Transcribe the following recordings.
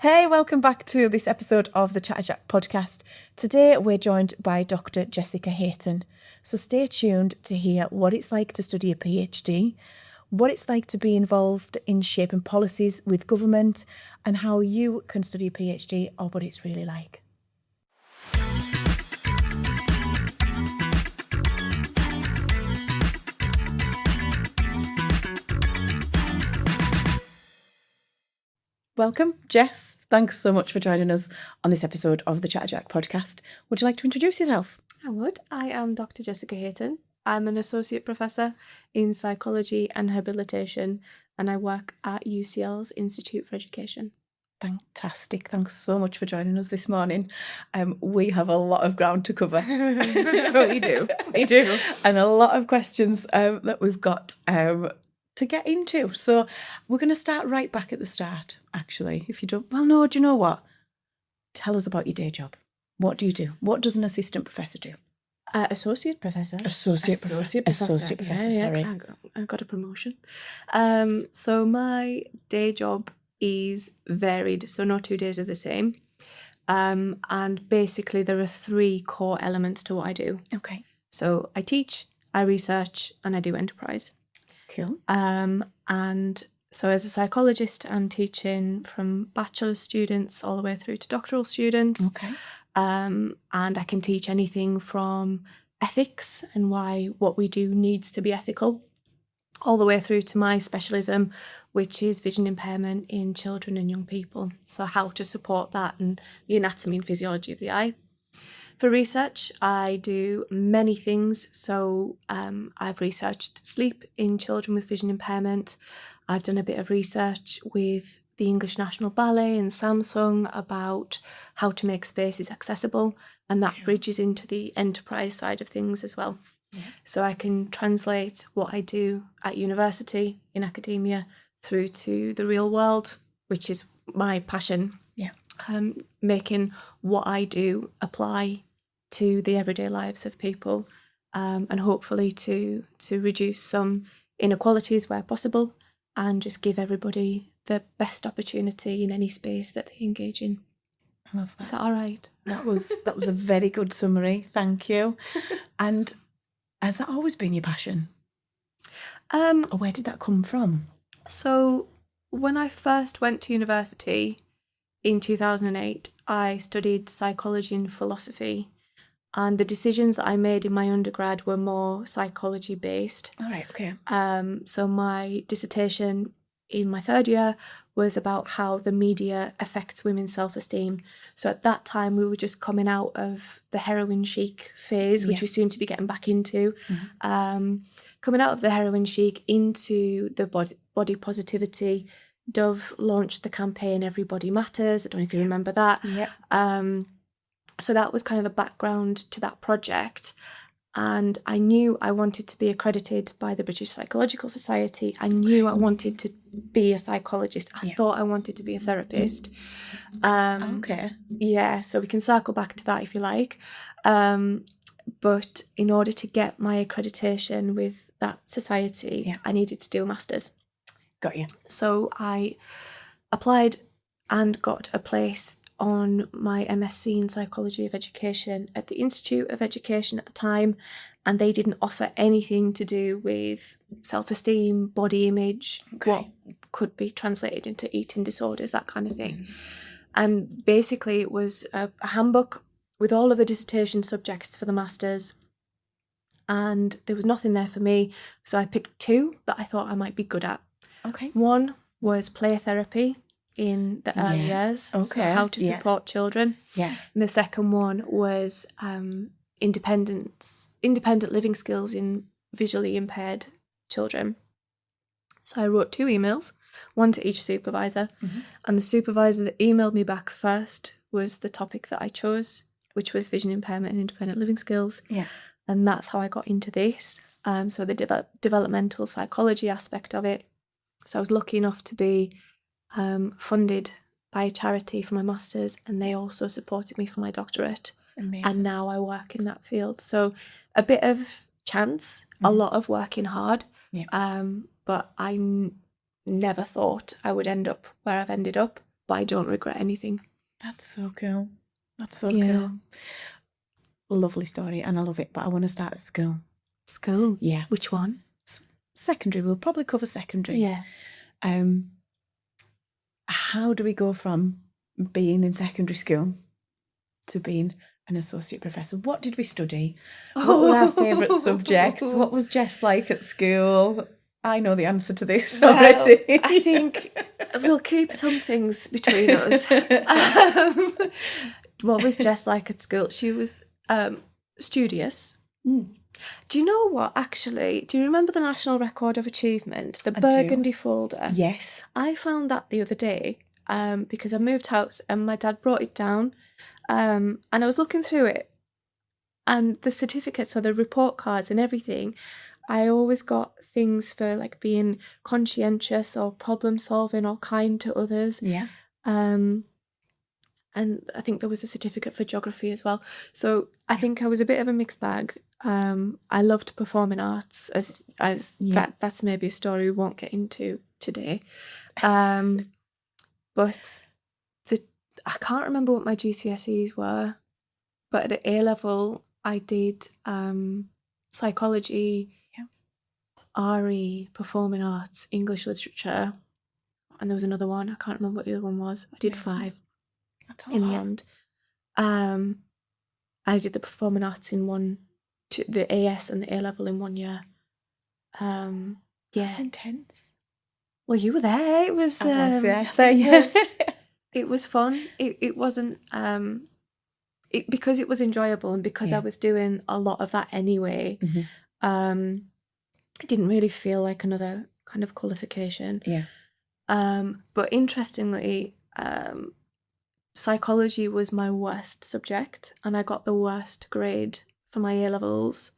Hey, welcome back to this episode of the Chatterjack podcast. Today we're joined by Dr. Jessica Hayton. So stay tuned to hear what it's like to study a PhD, what it's like to be involved in shaping policies with government, and how you can study a PhD or what it's really like. Welcome, Jess. Thanks so much for joining us on this episode of the Chatterjack podcast. Would you like to introduce yourself? I would. I am Dr. Jessica Hayton. I'm an associate professor in psychology and rehabilitation, and I work at UCL's Institute for Education. Fantastic. Thanks so much for joining us this morning. We have a lot of ground to cover. We do. And a lot of questions that we've got to get into. So we're going to start right back at the start, actually. If you don't, well, no, do you know what? Tell us about your day job. What do you do? What does an assistant professor do? Associate professor. Associate professor, sorry. I got a promotion. So my day job is varied, so no 2 days are the same. And basically there are three core elements to what I do. Okay. So I teach, I research, and I do enterprise. Cool. And so as a psychologist, I'm teaching from bachelor students all the way through to doctoral students. Okay. And I can teach anything from ethics and why what we do needs to be ethical, all the way through to my specialism, which is vision impairment in children and young people. So how to support that and the anatomy and physiology of the eye. For research, I do many things. So I've researched sleep in children with vision impairment. I've done a bit of research with the English National Ballet and Samsung about how to make spaces accessible, and that bridges into the enterprise side of things as well. Yeah. So I can translate what I do at university, in academia, through to the real world, which is my passion. Yeah. Making what I do apply to the everyday lives of people, and hopefully to reduce some inequalities where possible, and just give everybody the best opportunity in any space that they engage in. I love that. Is that all right? That was a very good summary. Thank you. And has that always been your passion? Or where did that come from? So when I first went to university in 2008, I studied psychology and philosophy, and the decisions that I made in my undergrad were more psychology based. All right, okay. So my dissertation in my third year was about how the media affects women's self-esteem. So at that time, we were just coming out of the heroin chic phase, which we seem to be getting back into. Mm-hmm. Coming out of the heroin chic into the body positivity. Dove launched the campaign Everybody Matters. I don't know if you remember that. Yeah. So that was kind of the background to that project. And I knew I wanted to be accredited by the British Psychological Society. I knew I wanted to be a psychologist. I thought I wanted to be a therapist. Okay. Yeah, so we can circle back to that if you like. But in order to get my accreditation with that society, I needed to do a master's. Got you. So I applied and got a place on my MSc in Psychology of Education at the Institute of Education at the time, and they didn't offer anything to do with self-esteem, body image, what could be translated into eating disorders, that kind of thing. And basically it was a handbook with all of the dissertation subjects for the masters, and there was nothing there for me, so I picked two that I thought I might be good at. Okay. One was play therapy in the early years, so how to support children. Yeah. And the second one was independent living skills in visually impaired children. So I wrote 2 emails, one to each supervisor, and the supervisor that emailed me back first was the topic that I chose, which was vision impairment and independent living skills. Yeah. And that's how I got into this. So the developmental psychology aspect of it. So I was lucky enough to be funded by a charity for my master's, and they also supported me for my doctorate. Amazing. And now I work in that field. So a bit of chance, a lot of working hard, but I never thought I would end up where I've ended up but I don't regret anything. That's so cool. That's so Yeah. cool. Lovely story, and I love it. But I want to start at school. School? Yeah. Which one? Secondary. We'll probably cover secondary. Yeah. How do we go from being in secondary school to being an associate professor? What did we study? What were our favourite subjects? What was Jess like at school? I know the answer to this already. I think we'll keep some things between us. What was Jess like at school? She was studious. Do you know what, actually? Do you remember the National Record of Achievement? The burgundy folder? Yes. I found that the other day because I moved house and my dad brought it down and I was looking through it, and the certificates or the report cards and everything, I always got things for like being conscientious or problem solving or kind to others. Yeah. And I think there was a certificate for geography as well. So I think I was a bit of a mixed bag. I loved performing arts, as that's maybe a story we won't get into today. But I can't remember what my GCSEs were, but at A level I did psychology, RE, performing arts, English literature, and there was another one. I can't remember what the other one was. I did 5 in the end. I did the performing arts in the AS and the A level in 1 year. That's intense. Well, you were there. It was. I was there. It was fun. It wasn't. Because it was enjoyable and because I was doing a lot of that anyway. Mm-hmm. It didn't really feel like another kind of qualification. Yeah. But interestingly, psychology was my worst subject, and I got the worst grade for my A levels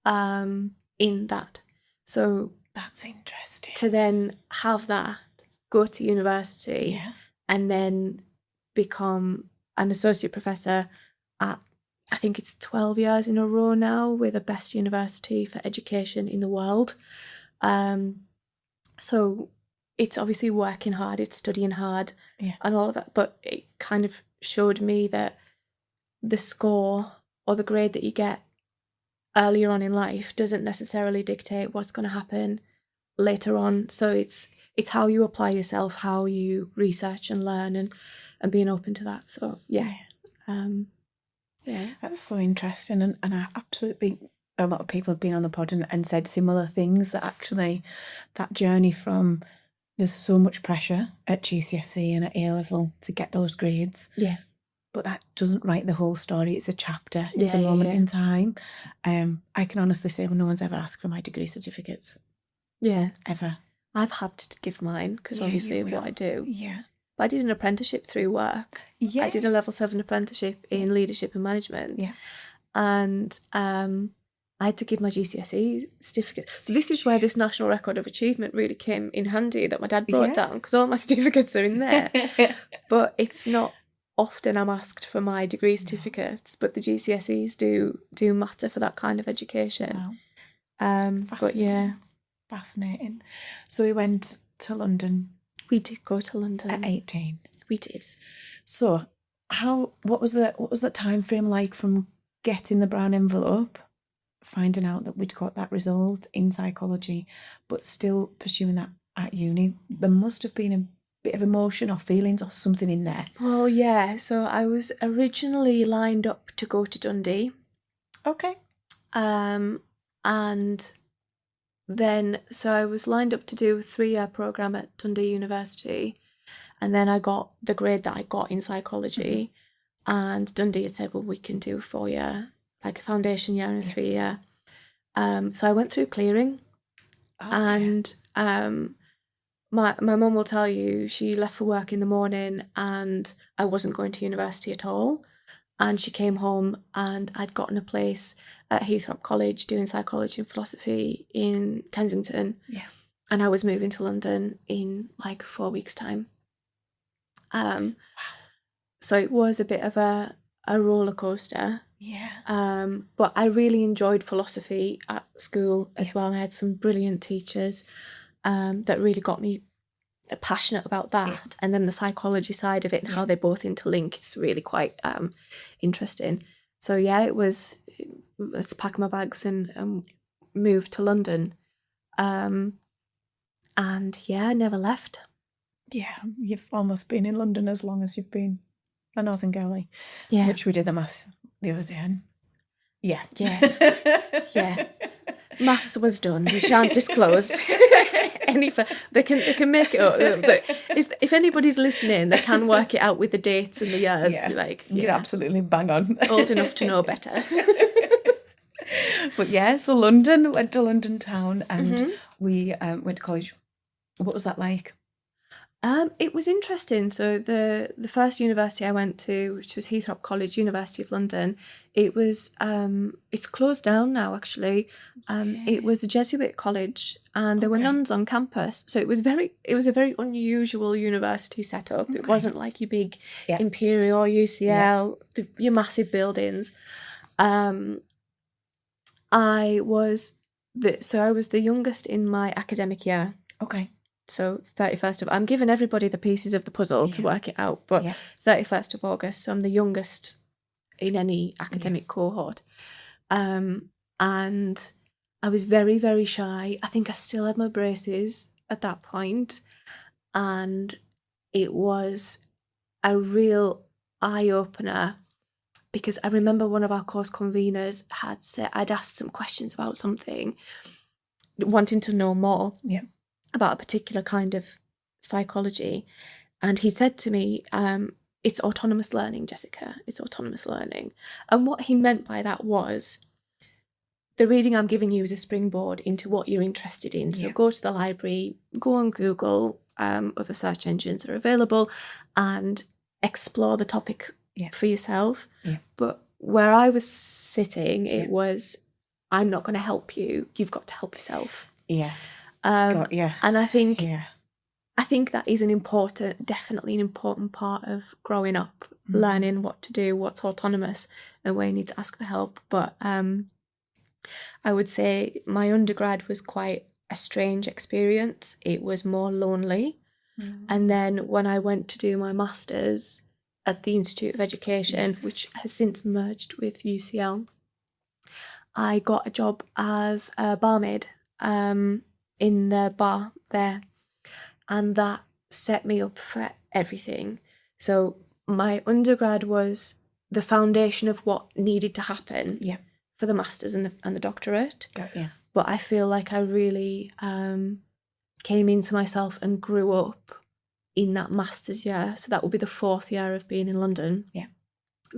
in that. So that's interesting. To then have that, go to university, and then become an associate professor at, I think it's 12 years in a row now, with the best university for education in the world. So it's obviously working hard, it's studying hard and all of that, but it kind of showed me that the score or the grade that you get earlier on in life doesn't necessarily dictate what's going to happen later on. So it's how you apply yourself, how you research and learn, and being open to that. So that's so interesting, and I absolutely, a lot of people have been on the pod and said similar things, that actually that journey from, there's so much pressure at GCSE and at A level to get those grades, but that doesn't write the whole story. It's a chapter, it's a moment in time. I can honestly say no one's ever asked for my degree certificates ever. I've had to give mine because obviously of what I do. But I did an apprenticeship through work. I did a level 7 apprenticeship in leadership and management. And I had to give my GCSE certificate. So this is where this National Record of Achievement really came in handy, that my dad brought down, because all my certificates are in there. But it's not often I'm asked for my degree certificates, but the GCSEs do matter for that kind of education. But fascinating. So we went to London. We did go to London at 18. We did. So what was that time frame like from getting the brown envelope, finding out that we'd got that result in psychology, but still pursuing that at uni? There must have been a bit of emotion or feelings or something in there. Well, yeah. So I was originally lined up to go to Dundee. Okay. And then, so I was lined up to do a 3-year programme at Dundee University, and then I got the grade that I got in psychology, and Dundee had said, well, we can do a 4-year, like a foundation year and a 3-year. So I went through clearing, and my mum will tell you, she left for work in the morning and I wasn't going to university at all. And she came home and I'd gotten a place at Heathrop College doing psychology and philosophy in Kensington. And I was moving to London in like 4 weeks' time. So it was a bit of a roller coaster. But I really enjoyed philosophy at school as well. I had some brilliant teachers that really got me passionate about that, and then the psychology side of it and how they both interlink is really quite interesting. So yeah, it was, let's pack my bags and move to London, and yeah, I never left. Yeah, you've almost been in London as long as you've been a Northern Girlie, Yeah, which we did the maths the other day. And yeah. Maths was done. We shan't disclose any. They can make it up. But if anybody's listening, they can work it out with the dates and the years. You're absolutely bang on. Old enough to know better. But yeah, so London, went to London town, and we went to college. What was that like? It was interesting. So the first university I went to, which was Heathrow College, University of London, it was it's closed down now actually. It was a Jesuit college, and there were nuns on campus. So it was a very unusual university setup. It wasn't like your big Imperial, UCL, your massive buildings. I was the youngest in my academic year. Okay. So 31st of, I'm giving everybody the pieces of the puzzle to work it out, but 31st of August, so I'm the youngest in any academic cohort. And I was very, very shy. I think I still had my braces at that point, and it was a real eye-opener, because I remember one of our course conveners had said, I'd asked some questions about something, wanting to know more. Yeah. About a particular kind of psychology, and he said to me, it's autonomous learning, Jessica, it's autonomous learning. And what he meant by that was, the reading I'm giving you is a springboard into what you're interested in. So go to the library, go on Google, other search engines are available, and explore the topic for yourself. But where I was sitting, it was, I'm not going to help you, you've got to help yourself. And I think that is definitely an important part of growing up, learning what to do, what's autonomous, and where you need to ask for help. But I would say my undergrad was quite a strange experience. It was more lonely. And then when I went to do my master's at the Institute of Education, which has since merged with UCL, I got a job as a barmaid in the bar there, and that set me up for everything. So my undergrad was the foundation of what needed to happen for the masters and the doctorate. But I feel like I really came into myself and grew up in that master's year. So that would be the 4th year of being in London.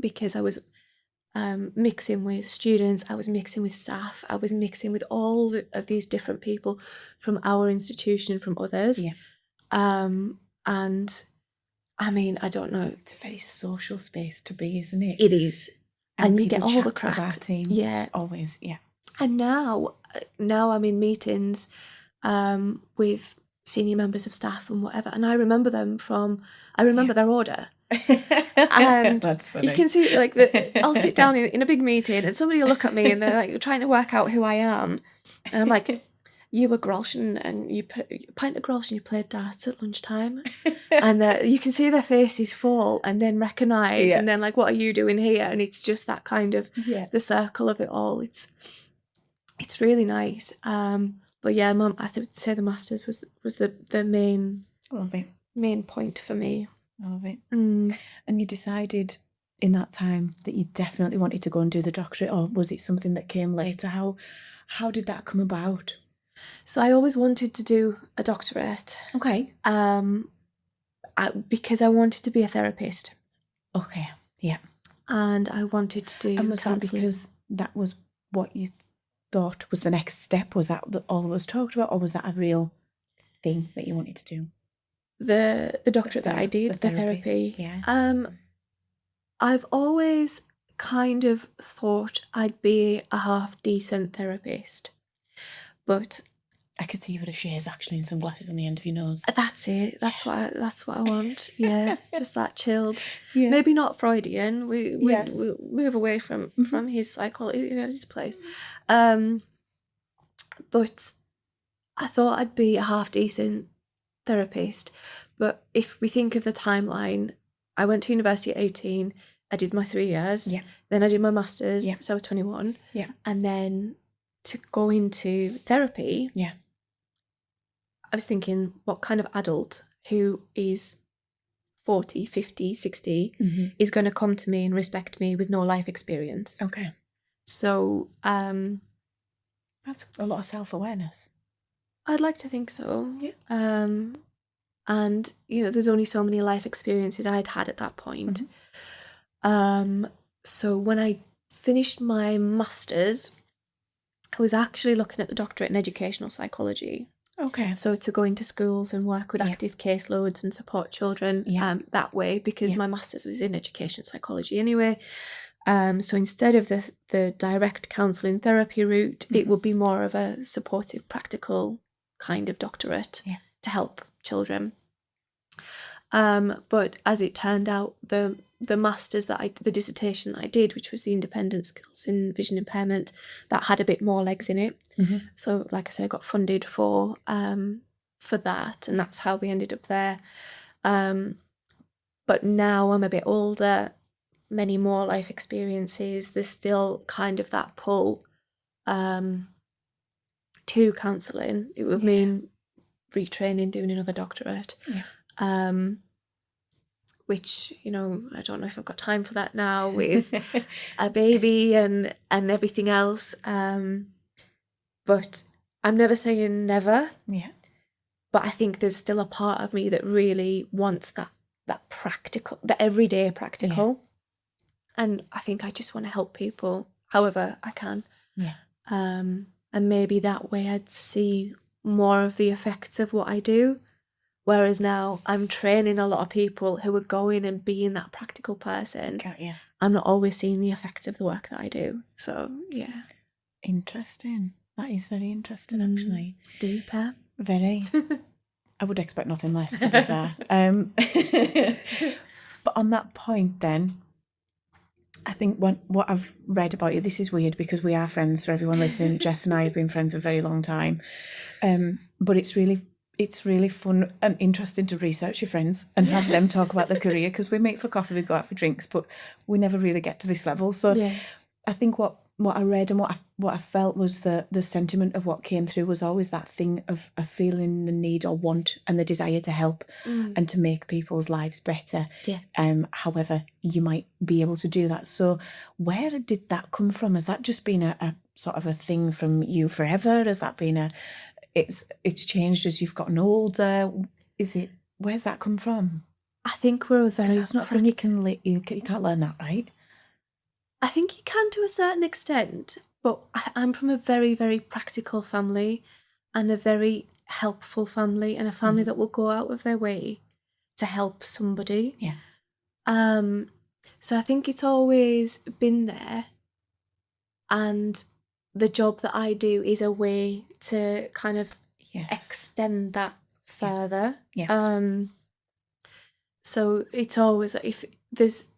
Because I was mixing with students, I was mixing with staff, I was mixing with all of these different people from our institution and from others. And I mean, I don't know. It's a very social space to be, isn't it? It is. And you get all the crack. Our team. Always, And now I'm in meetings with senior members of staff and whatever, and I remember them their order. And that's funny. You can see, like, I'll sit down in a big meeting and somebody will look at me and they're like trying to work out who I am, and I'm like, you were Grolsch and you put a pint of Grolsch and you played darts at lunchtime. And you can see their faces fall and then recognise, and then like, what are you doing here? And it's just that kind of the circle of it all. It's really nice. But yeah, Mum, I would say the masters was the main point for me. I love it. And you decided in that time that you definitely wanted to go and do the doctorate, or was it something that came later? How did that come about? So I always wanted to do a doctorate. Okay. Because I wanted to be a therapist. Okay. Yeah. And I wanted to do. And was that because that was what you thought was the next step? Was that all that was talked about, or was that a real thing that you wanted to do? The doctorate that I did, the therapy. Yeah. I've always kind of thought I'd be a half decent therapist, but I could see you with a chaise actually and some glasses on the end of your nose. That's it. That's what I want. Yeah, just that chilled. Yeah. Maybe not Freudian. We move away from his psychology, his place. But I thought I'd be a half decent therapist. But if we think of the timeline, I went to university at 18, I did my 3 years, then I did my master's, so I was 21, and then to go into therapy, I was thinking, what kind of adult who is 40, 50, 60 is going to come to me and respect me with no life experience? Okay. So that's a lot of self-awareness. I'd like to think so. And, you know, there's only so many life experiences I'd had at that point. So when I finished my master's, I was actually looking at the doctorate in educational psychology. Okay. So to go into schools and work with active caseloads and support children that way, because my master's was in education psychology anyway. So instead of the direct counselling therapy route, it would be more of a supportive, practical kind of doctorate to help children. But as it turned out, the master's the dissertation that I did, which was the independent skills in vision impairment, that had a bit more legs in it. So, like I say, I got funded for that, and that's how we ended up there. But now I'm a bit older, many more life experiences. There's still kind of that pull to counselling. It would mean retraining, doing another doctorate. Which, you know, I don't know if I've got time for that now with a baby and everything else. But I'm never saying never. But I think there's still a part of me that really wants that practical, the everyday practical. And I think I just want to help people however I can. And maybe that way I'd see more of the effects of what I do. Whereas now I'm training a lot of people who are going and being that practical person. I'm not always seeing the effects of the work that I do. So, Interesting. That is very interesting, actually. Deeper. Very. I would expect nothing less, to be fair. But on that point then, I think what I've read about you, this is weird because we are friends for everyone listening. Jess and I have been friends a very long time. But it's really fun and interesting to research your friends and have them talk about their career, because we meet for coffee, we go out for drinks, but we never really get to this level. So I think what I read and what I felt was the sentiment of what came through was always that thing of feeling the need or want and the desire to help and to make people's lives better. However you might be able to do that. So where did that come from? Has that just been a sort of a thing from you forever? Has that been it's changed as you've gotten older? Where's that come from? I think we're a very... That's not a thing you can't learn that, right? I think you can to a certain extent, but I'm from a very, very practical family and a very helpful family, and a family that will go out of their way to help somebody. So I think it's always been there, and the job that I do is a way to kind of extend that further. So it's always, if there's,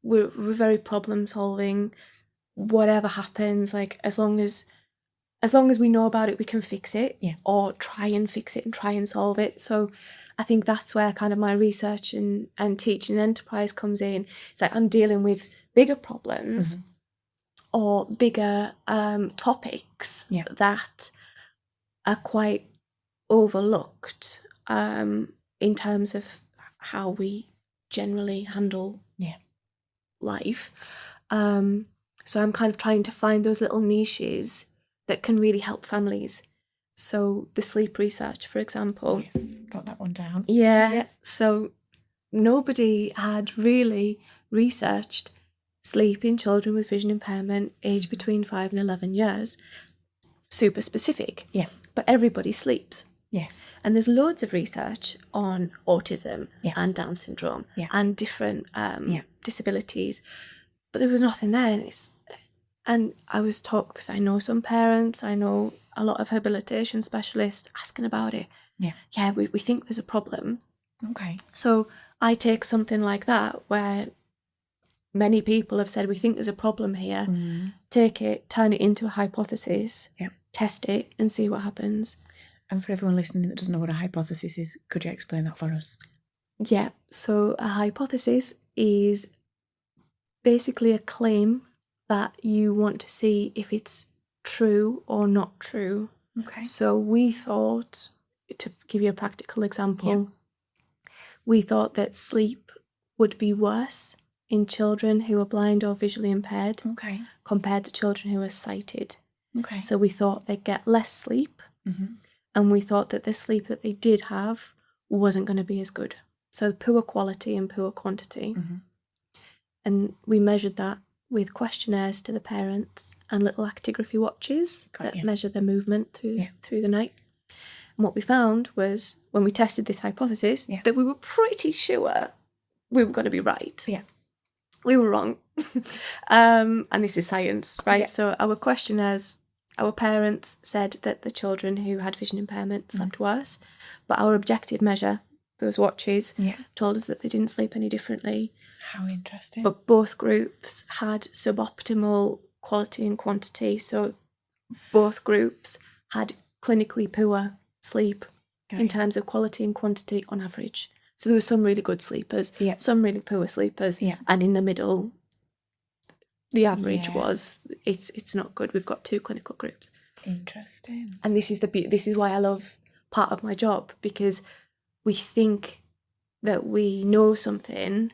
we're very problem solving. Whatever happens, like as long as we know about it, we can fix it, or try and fix it and try and solve it. So I think that's where kind of my research and teaching enterprise comes in. It's like I'm dealing with bigger problems or bigger topics that are quite overlooked in terms of how we generally handle life. So I'm kind of trying to find those little niches that can really help families. So the sleep research, for example. Got that one down. So nobody had really researched sleep in children with vision impairment aged between 5 and 11 years. Super specific. But everybody sleeps. And there's loads of research on autism and Down syndrome and different disabilities. But there was nothing there. And I was taught, because I know some parents, I know a lot of habilitation specialists asking about it. We think there's a problem. So I take something like that, where many people have said, we think there's a problem here, take it, turn it into a hypothesis, test it and see what happens. And for everyone listening that doesn't know what a hypothesis is, could you explain that for us? Yeah, so a hypothesis is basically a claim that you want to see if it's true or not true. Okay. So we thought, to give you a practical example, we thought that sleep would be worse in children who are blind or visually impaired compared to children who are sighted. Okay. So we thought they'd get less sleep, and we thought that the sleep that they did have wasn't going to be as good. So poor quality and poor quantity. And we measured that with questionnaires to the parents and little actigraphy watches that measure their movement through the night. And what we found was, when we tested this hypothesis, that we were pretty sure we were going to be right. Yeah. We were wrong. And this is science, right? Yeah. So our questionnaires, our parents said that the children who had vision impairment slept worse, but our objective measure, those watches, told us that they didn't sleep any differently. How interesting. But both groups had suboptimal quality and quantity. So both groups had clinically poor sleep in terms of quality and quantity on average. So there were some really good sleepers, some really poor sleepers, and in the middle, the average was it's not good. We've got two clinical groups. Interesting. And this is why I love part of my job, because we think that we know something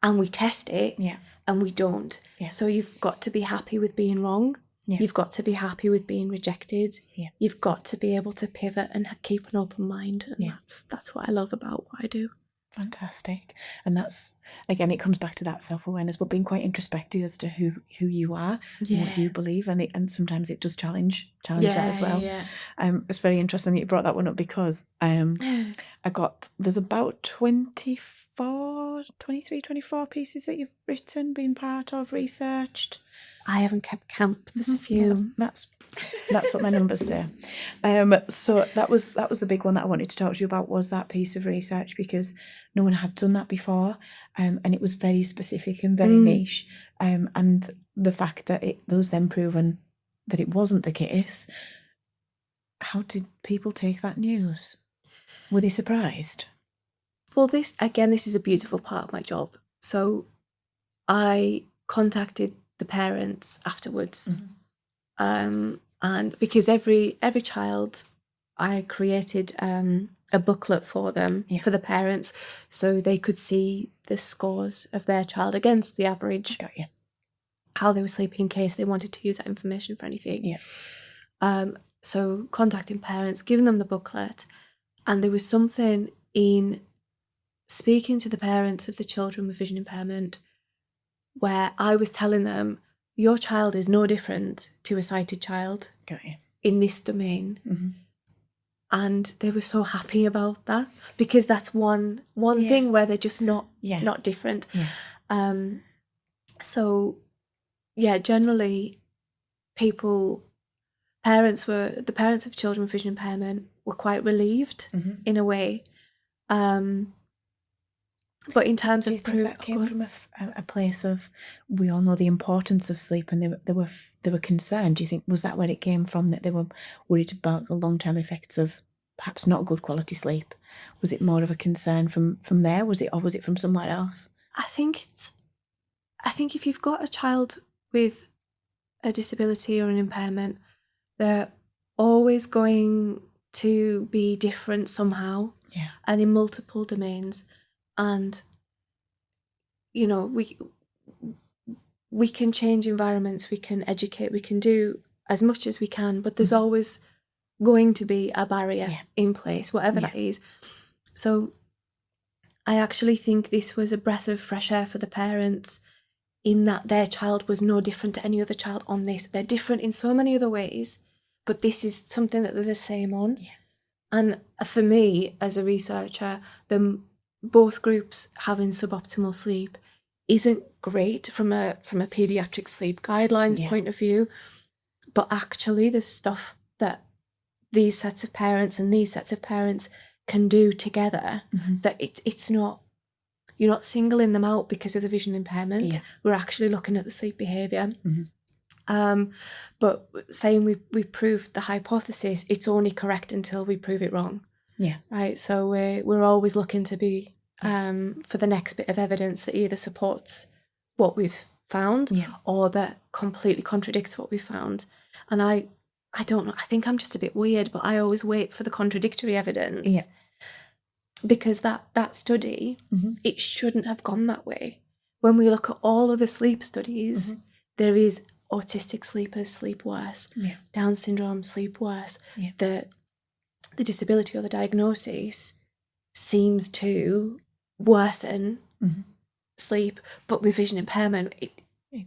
and we test it and we don't. So you've got to be happy with being wrong. You've got to be happy with being rejected. You've got to be able to pivot and keep an open mind. And that's what I love about what I do. Fantastic. And that's, again, it comes back to that self-awareness, but being quite introspective as to who you are and what you believe, and sometimes it does challenge that as well. It's very interesting that you brought that one up, because there's about 23, 24 pieces that you've written, been part of, researched. I haven't kept count. There's a few. That's what my numbers say. So that was the big one that I wanted to talk to you about, was that piece of research, because no one had done that before, and it was very specific and very niche. And the fact that it was then proven that it wasn't the case. How did people take that news? Were they surprised? Well, this is a beautiful part of my job. So I contacted the parents afterwards. And because every child, I created a booklet for them, for the parents, so they could see the scores of their child against the average. Got you. How they were sleeping in case they wanted to use that information for anything. So contacting parents, giving them the booklet, and there was something in speaking to the parents of the children with vision impairment where I was telling them, your child is no different to a sighted child. Got you. In this domain. And they were so happy about that, because that's one thing where they're just not different. So generally the parents of children with vision impairment were quite relieved in a way. But in terms of proof, that came from a place of, we all know the importance of sleep, and they were concerned. Do you think, was that where it came from, that they were worried about the long-term effects of perhaps not good quality sleep? Was it more of a concern from there? Or was it from somewhere else? I think if you've got a child with a disability or an impairment, they're always going to be different somehow, and in multiple domains. And we can change environments, we can educate, we can do as much as we can, but there's always going to be a barrier in place, whatever that is. So I actually think this was a breath of fresh air for the parents, in that their child was no different to any other child on this. They're different in so many other ways, but this is something that they're the same on. And for me, as a researcher, both groups having suboptimal sleep isn't great from a paediatric sleep guidelines point of view, but actually there's stuff that these sets of parents and these sets of parents can do together, that it's not, you're not singling them out because of the vision impairment. We're actually looking at the sleep behaviour. But saying we proved the hypothesis, it's only correct until we prove it wrong. Yeah. Right. So we're always looking to be for the next bit of evidence that either supports what we've found or that completely contradicts what we found. And I don't know, I think I'm just a bit weird, but I always wait for the contradictory evidence. Yeah. Because that study, it shouldn't have gone that way. When we look at all of the sleep studies, there is autistic sleepers sleep worse, Down syndrome sleep worse. The disability or the diagnosis seems to worsen sleep, but with vision impairment,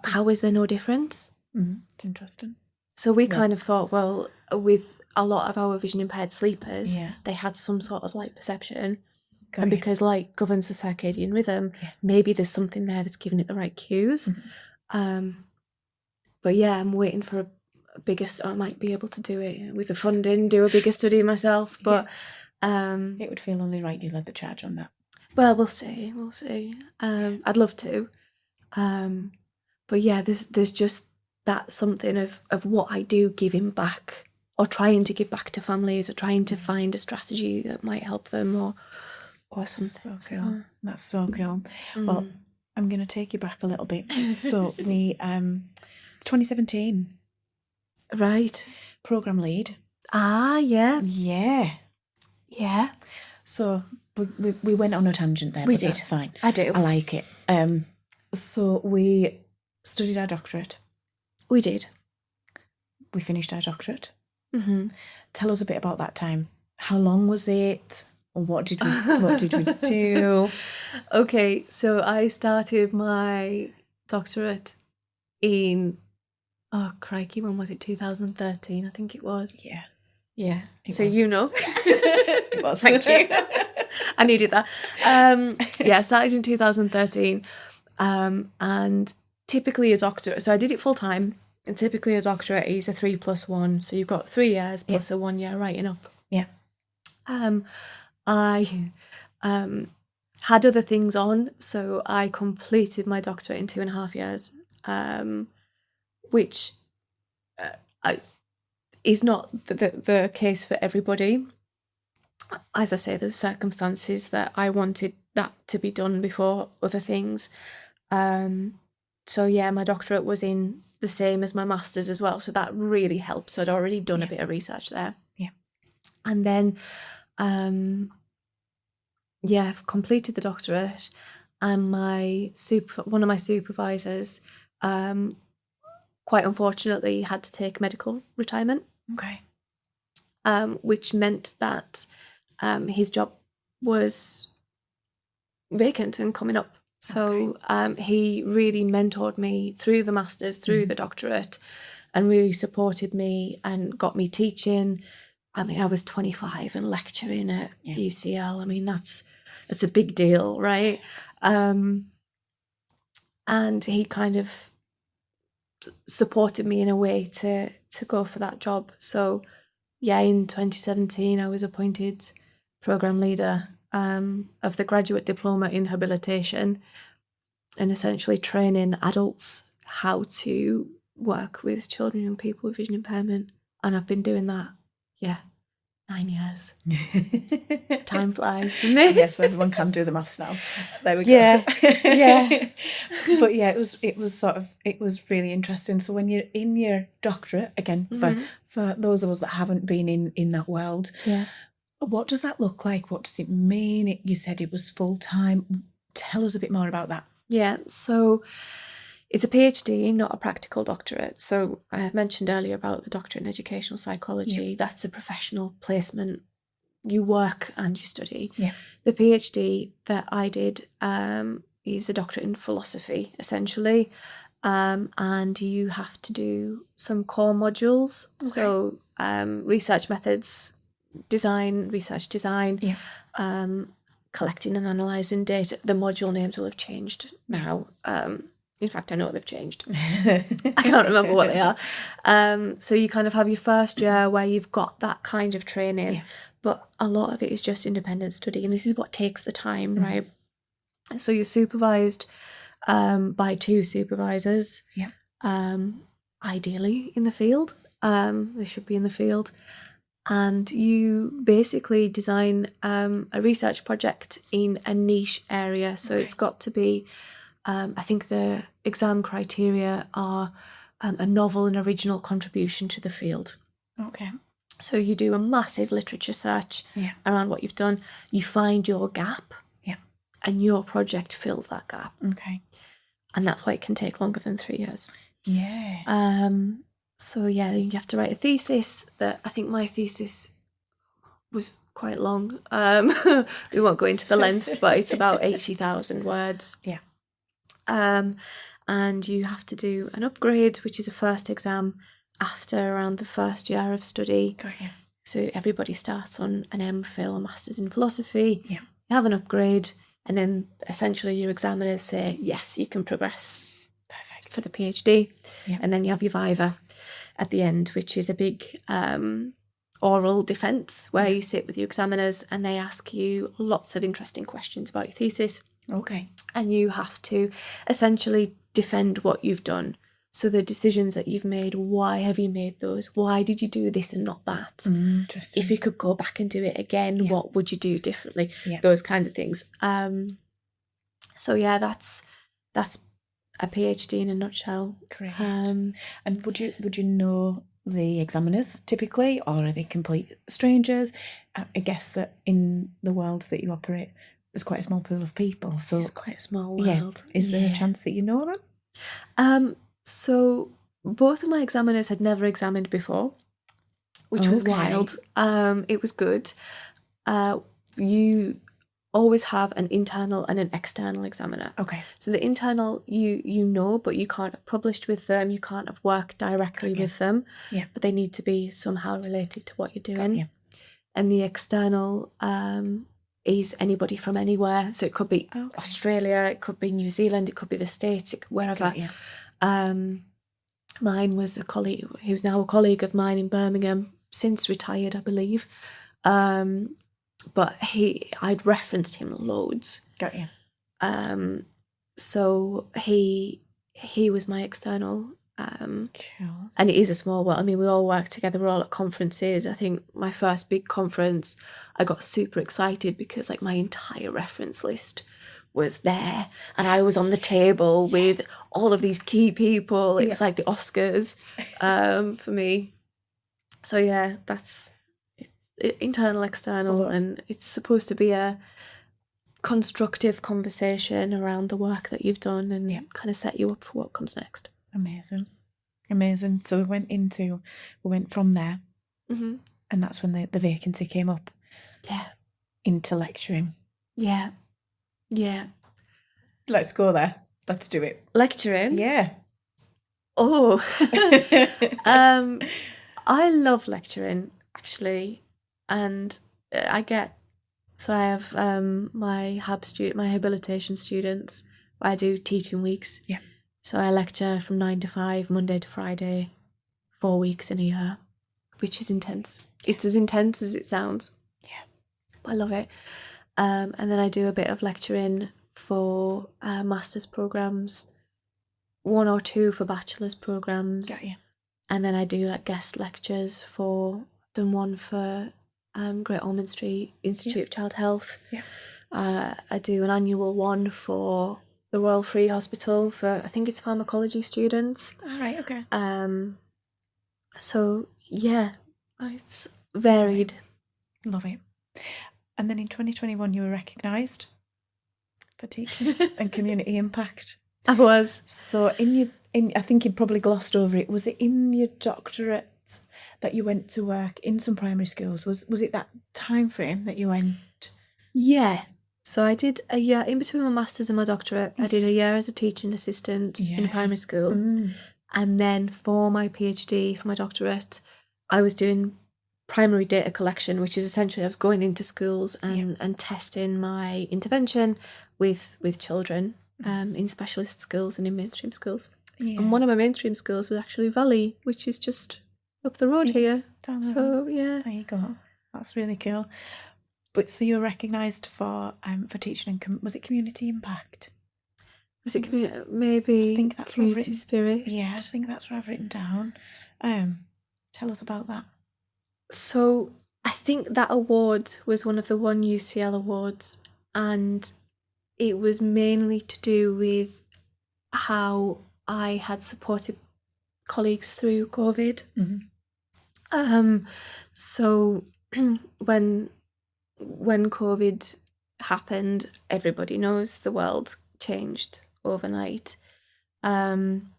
how is there no difference? It's interesting. So we kind of thought, well, with a lot of our vision impaired sleepers, they had some sort of light perception. And because light governs the circadian rhythm, maybe there's something there that's giving it the right cues. But yeah, I'm waiting for a bigger, I might be able to do it with the funding, do a bigger study myself. But it would feel only right you led the charge on that. Well, we'll see. I'd love to. But yeah, there's just that something of what I do giving back, or trying to give back to families, or trying to find a strategy that might help them, or something. So cool. That's so cool. Well, I'm going to take you back a little bit. So we 2017, right? Program lead. Yeah. So we went on a tangent there. We did. That's fine. I do. I like it. So we studied our doctorate. We did. We finished our doctorate. Mm-hmm. Tell us a bit about that time. How long was it? What did we do? Okay, so I started my doctorate in, oh crikey, when was it? 2013, I think it was. Yeah. So was. You know. It was, thank you. I needed that. I started in 2013. And typically a doctorate, so I did it full time, and typically a doctorate is a 3+1. So you've got 3 years plus a 1 year writing up. Yeah. I had other things on, so I completed my doctorate in 2.5 years, which is not the case for everybody. As I say, there's circumstances that I wanted that to be done before other things. So yeah, my doctorate was in the same as my master's as well, so that really helped. So I'd already done a bit of research there. Yeah. And then I've completed the doctorate, and one of my supervisors quite unfortunately had to take medical retirement. Okay. Which meant that his job was vacant and coming up. So he really mentored me through the master's, through the doctorate, and really supported me and got me teaching. I mean, I was 25 and lecturing at UCL. I mean, that's a big deal, right? And he kind of supported me in a way to go for that job. So yeah, in 2017, I was appointed program leader of the graduate diploma in habilitation, and essentially training adults how to work with children and people with vision impairment. And I've been doing that, 9 years. Time flies, doesn't it? Yes, everyone can do the maths now. There we go. Yeah. But yeah, it was really interesting. So when you're in your doctorate, again, for those of us that haven't been in that world, what does that look like? What does it mean? You said it was full-time. Tell us a bit more about that. Yeah, so it's a PhD, not a practical doctorate. So I had mentioned earlier about the doctorate in educational psychology. That's a professional placement. You work and you study. Yeah. The PhD that I did is a doctorate in philosophy, essentially. And you have to do some core modules. Okay. So research methods, research design, collecting and analysing data. The module names will have changed now. In fact, I know they've changed. I can't remember what they are. So you kind of have your first year where you've got that kind of training, but a lot of it is just independent study, and this is what takes the time, right? So you're supervised by 2 supervisors. Yeah. ideally in the field. They should be in the field. And you basically design a research project in a niche area. So it's got to be, I think the exam criteria are a novel and original contribution to the field. Okay. So you do a massive literature search around what you've done. You find your gap. Yeah. And your project fills that gap. Okay. And that's why it can take longer than 3 years. Yeah. So yeah, you have to write a thesis. That I think my thesis was quite long. We won't go into the length, but it's about 80,000 words. Yeah. And you have to do an upgrade, which is a first exam after around the first year of study. Got you. So everybody starts on an MPhil, a Master's in Philosophy. Yeah. You have an upgrade, and then essentially your examiners say, yes, you can progress. Perfect. For the PhD. Yeah. And then you have your Viva at the end, which is a big oral defence where you sit with your examiners and they ask you lots of interesting questions about your thesis. Okay. And you have to essentially defend what you've done. So the decisions that you've made, why have you made those? Why did you do this and not that? Interesting. If you could go back and do it again, what would you do differently? Yeah. Those kinds of things. So yeah, that's a PhD in a nutshell. Great. And would you know the examiners typically, or are they complete strangers? I guess that in the world that you operate, there's quite a small pool of people. So it's quite a small world. Yeah. Is there a chance that you know them? So both of my examiners had never examined before, which was wild. It was good. You always have an internal and an external examiner. Okay. So the internal, you know, but you can't have published with them. You can't have worked directly with them. Yeah. But they need to be somehow related to what you're doing. Yeah. And the external is anybody from anywhere. So it could be Australia, it could be New Zealand, it could be the States, wherever. Mine was a colleague, he was now a colleague of mine in Birmingham, since retired, I believe. But I'd referenced him loads. Got you. So he was my external. Cool. And it is a small world. I mean, we all work together. We're all at conferences. I think my first big conference, I got super excited because like my entire reference list was there, and I was on the table with all of these key people. It was like the Oscars for me. So yeah, that's internal, external, and it's supposed to be a constructive conversation around the work that you've done and kind of set you up for what comes next. Amazing. So we went from there, and that's when the vacancy came up. Yeah. Into lecturing. Yeah. Let's go there. Let's do it. Lecturing? Yeah. Oh. I love lecturing, actually. And I have my habilitation students. I do teaching weeks. Yeah. So I lecture from 9 to 5, Monday to Friday, 4 weeks in a year, which is intense. It's as intense as it sounds. Yeah. I love it. And then I do a bit of lecturing for master's programs, 1 or 2 for bachelor's programs. Got you. And then I do like guest lectures I've done one for Great Ormond Street Institute of Child Health. Yeah. I do an annual one for the Royal Free Hospital for, I think it's pharmacology students. All right, okay. So yeah, it's varied. Love it. And then in 2021 you were recognised for teaching and community impact. I was. So I think you probably glossed over it. Was it in your doctorate that you went to work in some primary schools? Was it that time frame that you went? Yeah. So I did a year in between my master's and my doctorate. I did a year as a teaching assistant in a primary school. And then for my PhD, for my doctorate, I was doing primary data collection, which is essentially I was going into schools and testing my intervention with children in specialist schools and in mainstream schools. Yeah. And one of my mainstream schools was actually Ballet, which is just up the road here. So yeah. There you go. That's really cool. But so you were recognised for teaching and was it community impact? Was it maybe I think that's what I've community written. spirit? Yeah, I think that's what I've written down. Tell us about that. So I think that award was one of the One UCL awards, and it was mainly to do with how I had supported colleagues through COVID. So when COVID happened, everybody knows the world changed overnight. And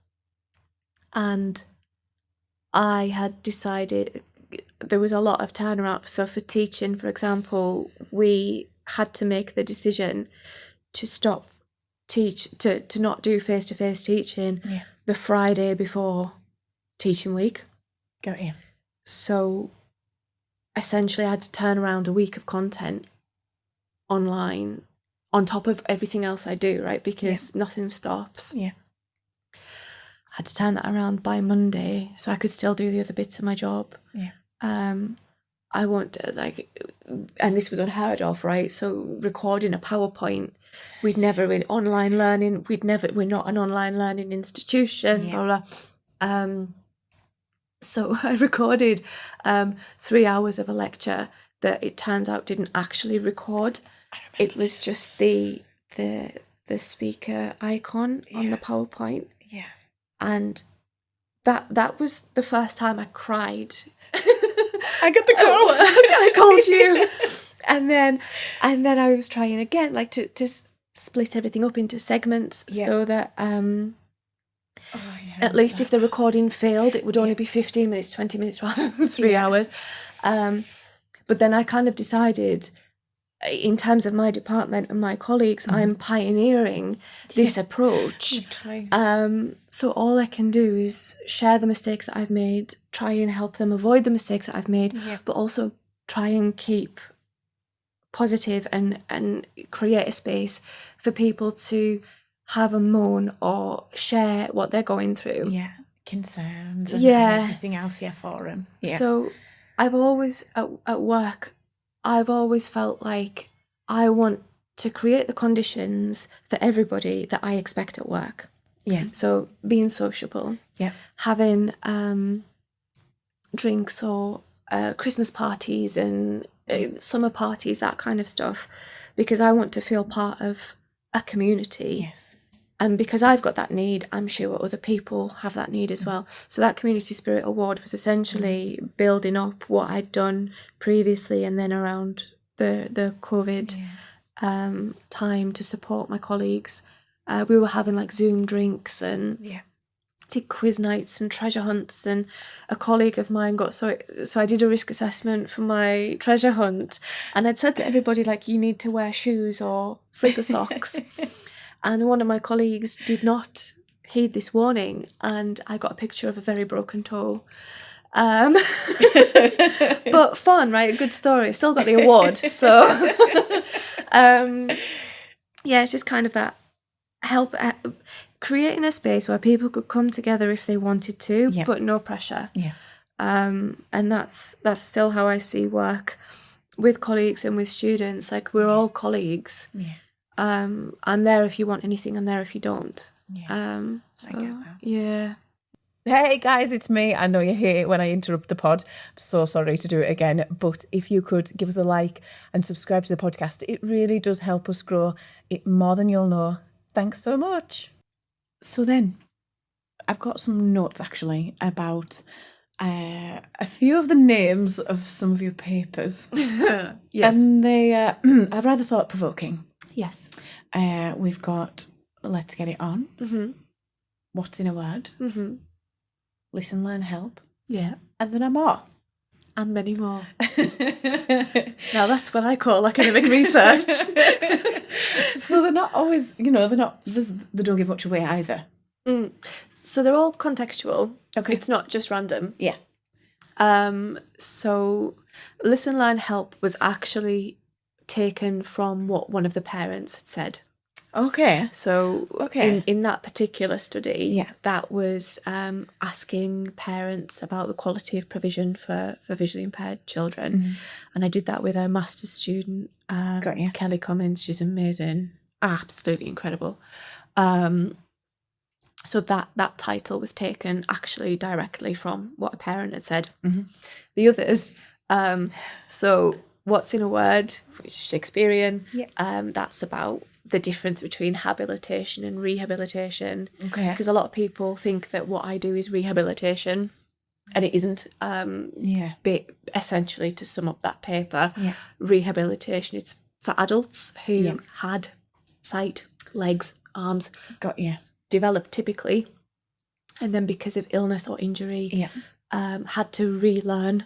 I had decided there was a lot of turnaround. So for teaching, for example, we had to make the decision to stop to not do face-to-face teaching the Friday before teaching week. Got you. So essentially I had to turn around a week of content online on top of everything else I do, right? Because nothing stops. Yeah. I had to turn that around by Monday so I could still do the other bits of my job. Yeah. I want and this was unheard of, right? So recording a PowerPoint, we'd never been online learning. We're not an online learning institution, blah, blah. So I recorded 3 hours of a lecture that it turns out didn't actually record. It was just the speaker icon on the PowerPoint. Yeah. And that was the first time I cried. I got the call. I called you. And then I was trying again, like to split everything up into segments so that at least if the recording failed, it would only be 15 minutes, 20 minutes rather than 3 hours. But then I kind of decided, in terms of my department and my colleagues, I'm pioneering this approach. So all I can do is share the mistakes that I've made, try and help them avoid the mistakes that I've made, but also try and keep positive and create a space for people to have a moan or share what they're going through. Yeah, concerns and everything else for them. Yeah. So I've always, at work, I've always felt like I want to create the conditions for everybody that I expect at work. Yeah. So being sociable. Yeah. Having drinks or Christmas parties and summer parties, that kind of stuff, because I want to feel part of a community. Yes. And because I've got that need, I'm sure other people have that need as well. So that Community Spirit Award was essentially building up what I'd done previously and then around the COVID time to support my colleagues. We were having like Zoom drinks and did quiz nights and treasure hunts, and a colleague of mine got so I did a risk assessment for my treasure hunt, and I'd said to everybody, like, you need to wear shoes or sleeper socks. And one of my colleagues did not heed this warning, and I got a picture of a very broken toe. But fun, right? A good story. Still got the award. So, it's just kind of that help creating a space where people could come together if they wanted to, but no pressure. Yeah. And that's still how I see work with colleagues and with students. Like, we're all colleagues. Yeah. I'm there if you want anything, I'm there if you don't. I get that. Yeah. Hey guys, it's me. I know you hate it when I interrupt the pod. I'm so sorry to do it again. But if you could give us a like and subscribe to the podcast, it really does help us grow it more than you'll know. Thanks so much. So then, I've got some notes actually about a few of the names of some of your papers. Yes. And they are rather thought-provoking. Yes. We've got Let's Get It On. Mm-hmm. What's in a Word? Mm-hmm. Listen, Learn, Help. Yeah. And there are more. And many more. Now that's what I call academic research. So they're not always, they don't give much away either. So they're all contextual. Okay. It's not just random. Yeah. So Listen, Learn, Help was actually taken from what one of the parents had said. Okay. So in that particular study, that was asking parents about the quality of provision for visually impaired children. Mm-hmm. And I did that with a master's student, Kelly Cummins. She's amazing, absolutely incredible. So that title was taken actually directly from what a parent had said. Mm-hmm. The others, so what's in a word, which is Shakespearean, that's about the difference between habilitation and rehabilitation. Okay. Because a lot of people think that what I do is rehabilitation, and it isn't. Essentially, to sum up that paper, rehabilitation, it's for adults who had sight, legs, arms, developed typically, and then because of illness or injury, had to relearn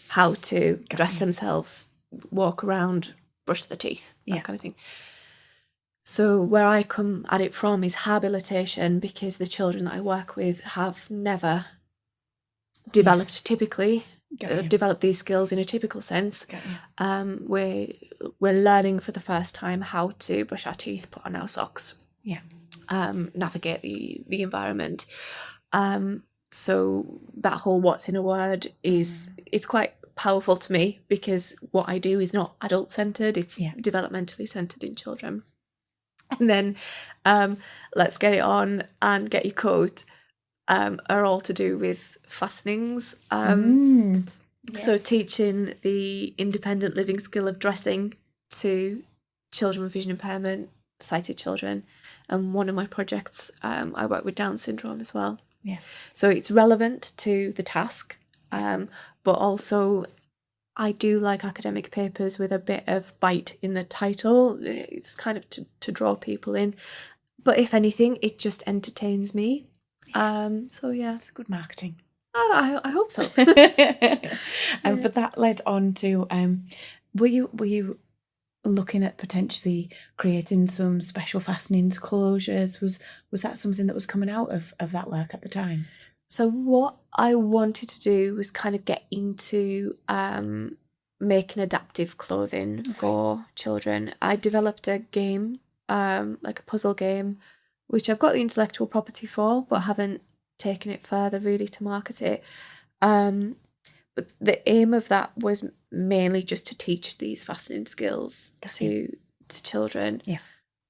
how to dress themselves, walk around, brush their teeth, that kind of thing. So where I come at it from is habilitation, because the children that I work with have never developed typically, developed these skills in a typical sense. We're learning for the first time how to brush our teeth, put on our socks, navigate the environment. So that whole what's in a word it's quite powerful to me, because what I do is not adult-centred, it's developmentally centred in children. And then let's get it on and get your coat are all to do with fastenings. So teaching the independent living skill of dressing to children with vision impairment, sighted children. And one of my projects, I work with Down syndrome as well. So it's relevant to the task, but also I do like academic papers with a bit of bite in the title. It's kind of to draw people in. But if anything, it just entertains me. So yeah, it's good marketing. I hope so. But that led on to were you looking at potentially creating some special fastenings, closures? Was that something that was coming out of that work at the time? So what I wanted to do was kind of get into making adaptive clothing for children. I developed a game, like a puzzle game, which I've got the intellectual property for, but haven't taken it further really to market it. But the aim of that was mainly just to teach these fascinating skills to children.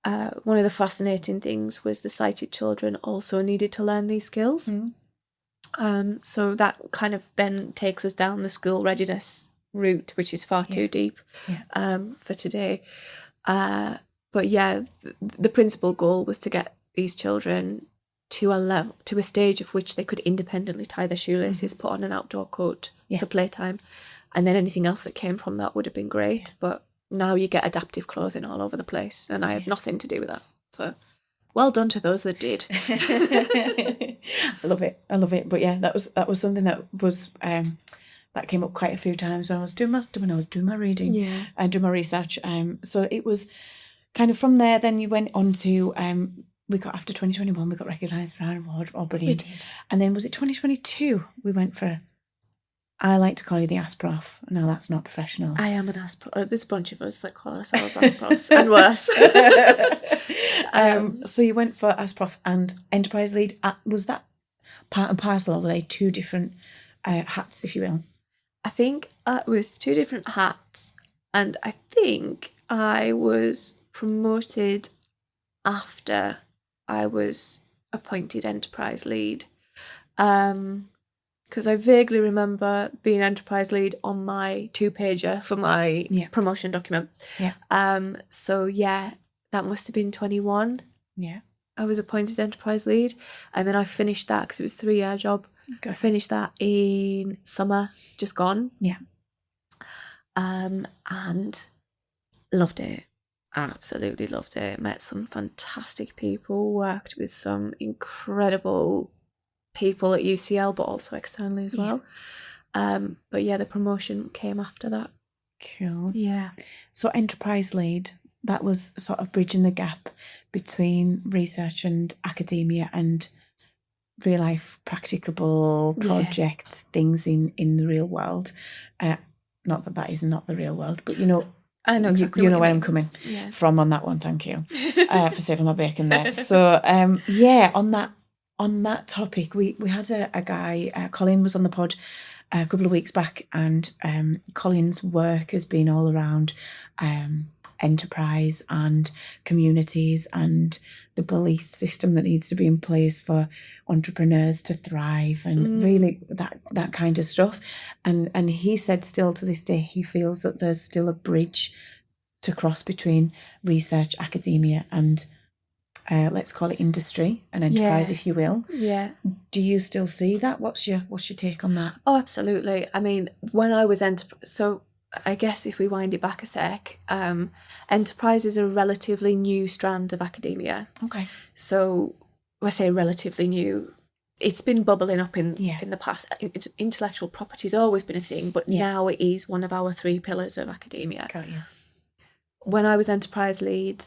One of the fascinating things was the sighted children also needed to learn these skills. So that kind of then takes us down the school readiness route, which is far too deep for today. But yeah, the principal goal was to get these children to a stage of which they could independently tie their shoelaces, put on an outdoor coat for playtime, and then anything else that came from that would have been great. But now you get adaptive clothing all over the place, and I had nothing to do with that. So well done to those that did. I love it. But yeah, that was something that was that came up quite a few times when I was doing my reading and doing my research. So it was kind of from there. Then you went on to we got, after 2021, we got recognised for our award. Oh, brilliant. We did. And then was it 2022? We went for, I like to call you the ASPROF. No, that's not professional. I am an ASPROF. There's a bunch of us that call ourselves ASPROFs and worse. So you went for ASPROF and Enterprise Lead. Was that part and parcel, or were they two different hats, if you will? I think it was two different hats, and I think I was promoted after I was appointed Enterprise Lead, because I vaguely remember being Enterprise Lead on my 2-pager for my promotion document. So yeah, that must have been 21. I was appointed Enterprise Lead, and then I finished that because it was a 3-year job. I finished that in summer, just gone. And loved it. Absolutely loved it. Met some fantastic people, worked with some incredible people at UCL, but also externally as well. But yeah, the promotion came after that. Cool. So Enterprise Lead, that was sort of bridging the gap between research and academia and real life practicable projects, things in the real world. Not that is not the real world, but you know, I know exactly you know where I'm coming from on that one. Thank you for saving my bacon there. So on that topic, we had a guy, Colin was on the pod a couple of weeks back, and Colin's work has been all around enterprise and communities and the belief system that needs to be in place for entrepreneurs to thrive and really that kind of stuff. And he said still to this day he feels that there's still a bridge to cross between research, academia and let's call it industry and enterprise, if you will. Yeah. Do you still see that? What's your take on that? Oh, absolutely. I mean, when I was so I guess if we wind it back a sec, enterprise is a relatively new strand of academia. Okay. So I say relatively new. It's been bubbling up in the past. Intellectual property's always been a thing, but now it is one of our 3 pillars of academia. Got you. When I was enterprise lead,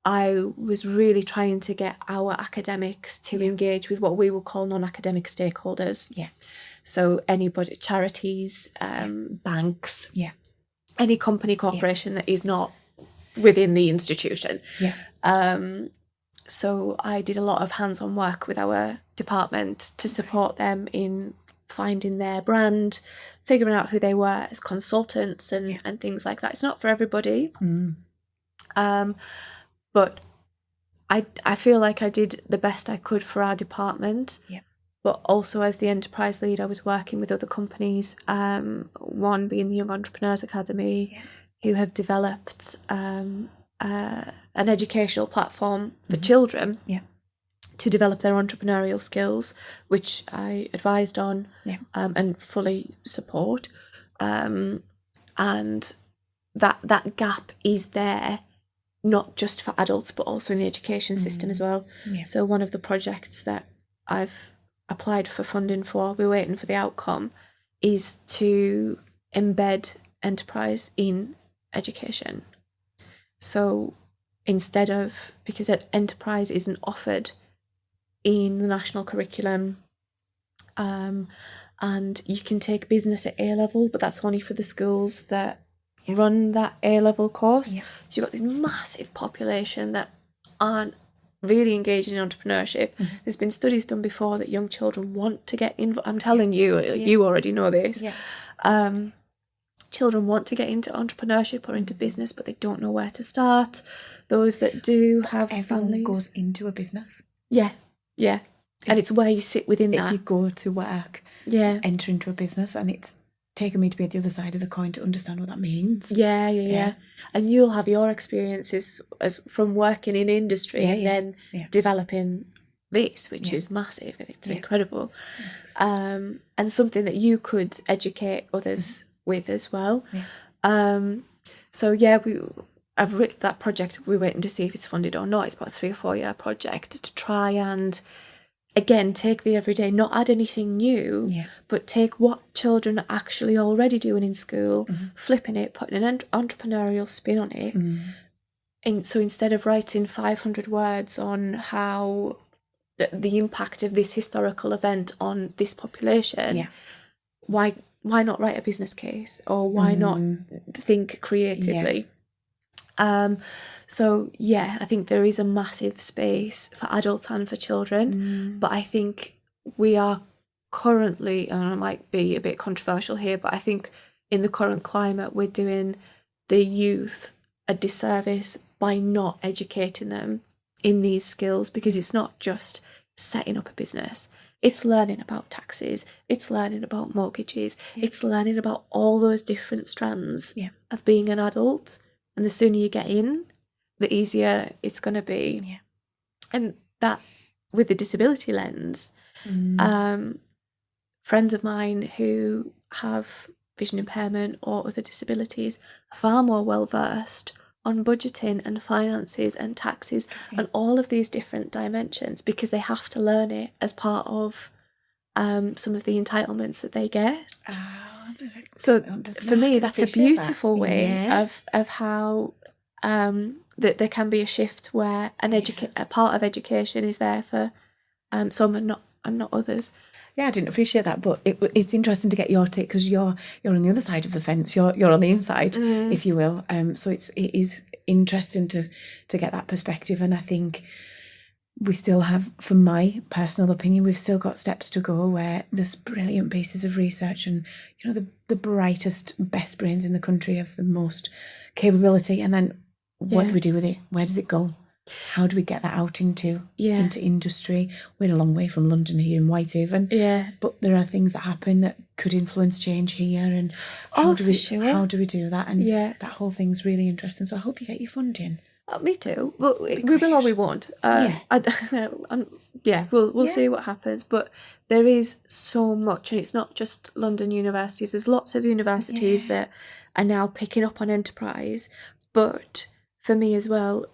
I was really trying to get our academics to engage with what we would call non-academic stakeholders. Yeah. So anybody, charities, banks, any company, corporation that is not within the institution. Yeah. So I did a lot of hands-on work with our department to support them in finding their brand, figuring out who they were as consultants and things like that. It's not for everybody. But I feel like I did the best I could for our department. Yeah. But also as the enterprise lead, I was working with other companies, one being the Young Entrepreneurs Academy, who have developed an educational platform for children to develop their entrepreneurial skills, which I advised on and fully support. And that gap is there, not just for adults, but also in the education system as well. Yeah. So one of the projects that I've applied for funding for, we're waiting for the outcome, is to embed enterprise in education. So instead of, because enterprise isn't offered in the national curriculum, and you can take business at A level, but that's only for the schools that run that A level course. Yeah. So you've got this massive population that aren't really engaged in entrepreneurship. There's been studies done before that young children want to get involved. I'm telling you, you already know this. Yeah. Children want to get into entrepreneurship or into business, but they don't know where to start. Those that do have families goes into a business. Yeah, yeah. And it's where you sit within that. If you go to work, enter into a business, and it's taken me to be at the other side of the coin to understand what that means. Yeah. And you'll have your experiences as from working in industry and then developing this, which is massive. It's incredible. Yes. And something that you could educate others with as well. Yeah. I've written that project. We're waiting to see if it's funded or not. It's about a 3 or 4 year project to try and again take the everyday, not add anything new, but take what children are actually already doing in school, flipping it, putting an entrepreneurial spin on it. And so instead of writing 500 words on how the impact of this historical event on this population, why not write a business case, or why not think creatively? I think there is a massive space for adults and for children, but I think we are currently, and I might be a bit controversial here, but I think in the current climate we're doing the youth a disservice by not educating them in these skills, because it's not just setting up a business. It's learning about taxes, it's learning about mortgages, it's learning about all those different strands of being an adult. And the sooner you get in, the easier it's going to be. Yeah. And that, with the disability lens, friends of mine who have vision impairment or other disabilities are far more well-versed on budgeting and finances and taxes and all of these different dimensions, because they have to learn it as part of some of the entitlements that they get. So for me, that's a beautiful way of how that there can be a shift where a part of education is there for some and not others. Yeah, I didn't appreciate that, but it's interesting to get your take, because you're on the other side of the fence. You're on the inside, if you will. So it is interesting to get that perspective, and I think we still have, from my personal opinion, we've still got steps to go where there's brilliant pieces of research, and the brightest, best brains in the country have the most capability, and then what do we do with it? Where does it go? How do we get that out into industry? We're a long way from London here in Whitehaven. Yeah. But there are things that happen that could influence change here, and how do we do that? And that whole thing's really interesting. So I hope you get your funding. Me too. But we will or we won't. We'll see what happens. But there is so much, and it's not just London universities. There's lots of universities that are now picking up on enterprise. But for me as well,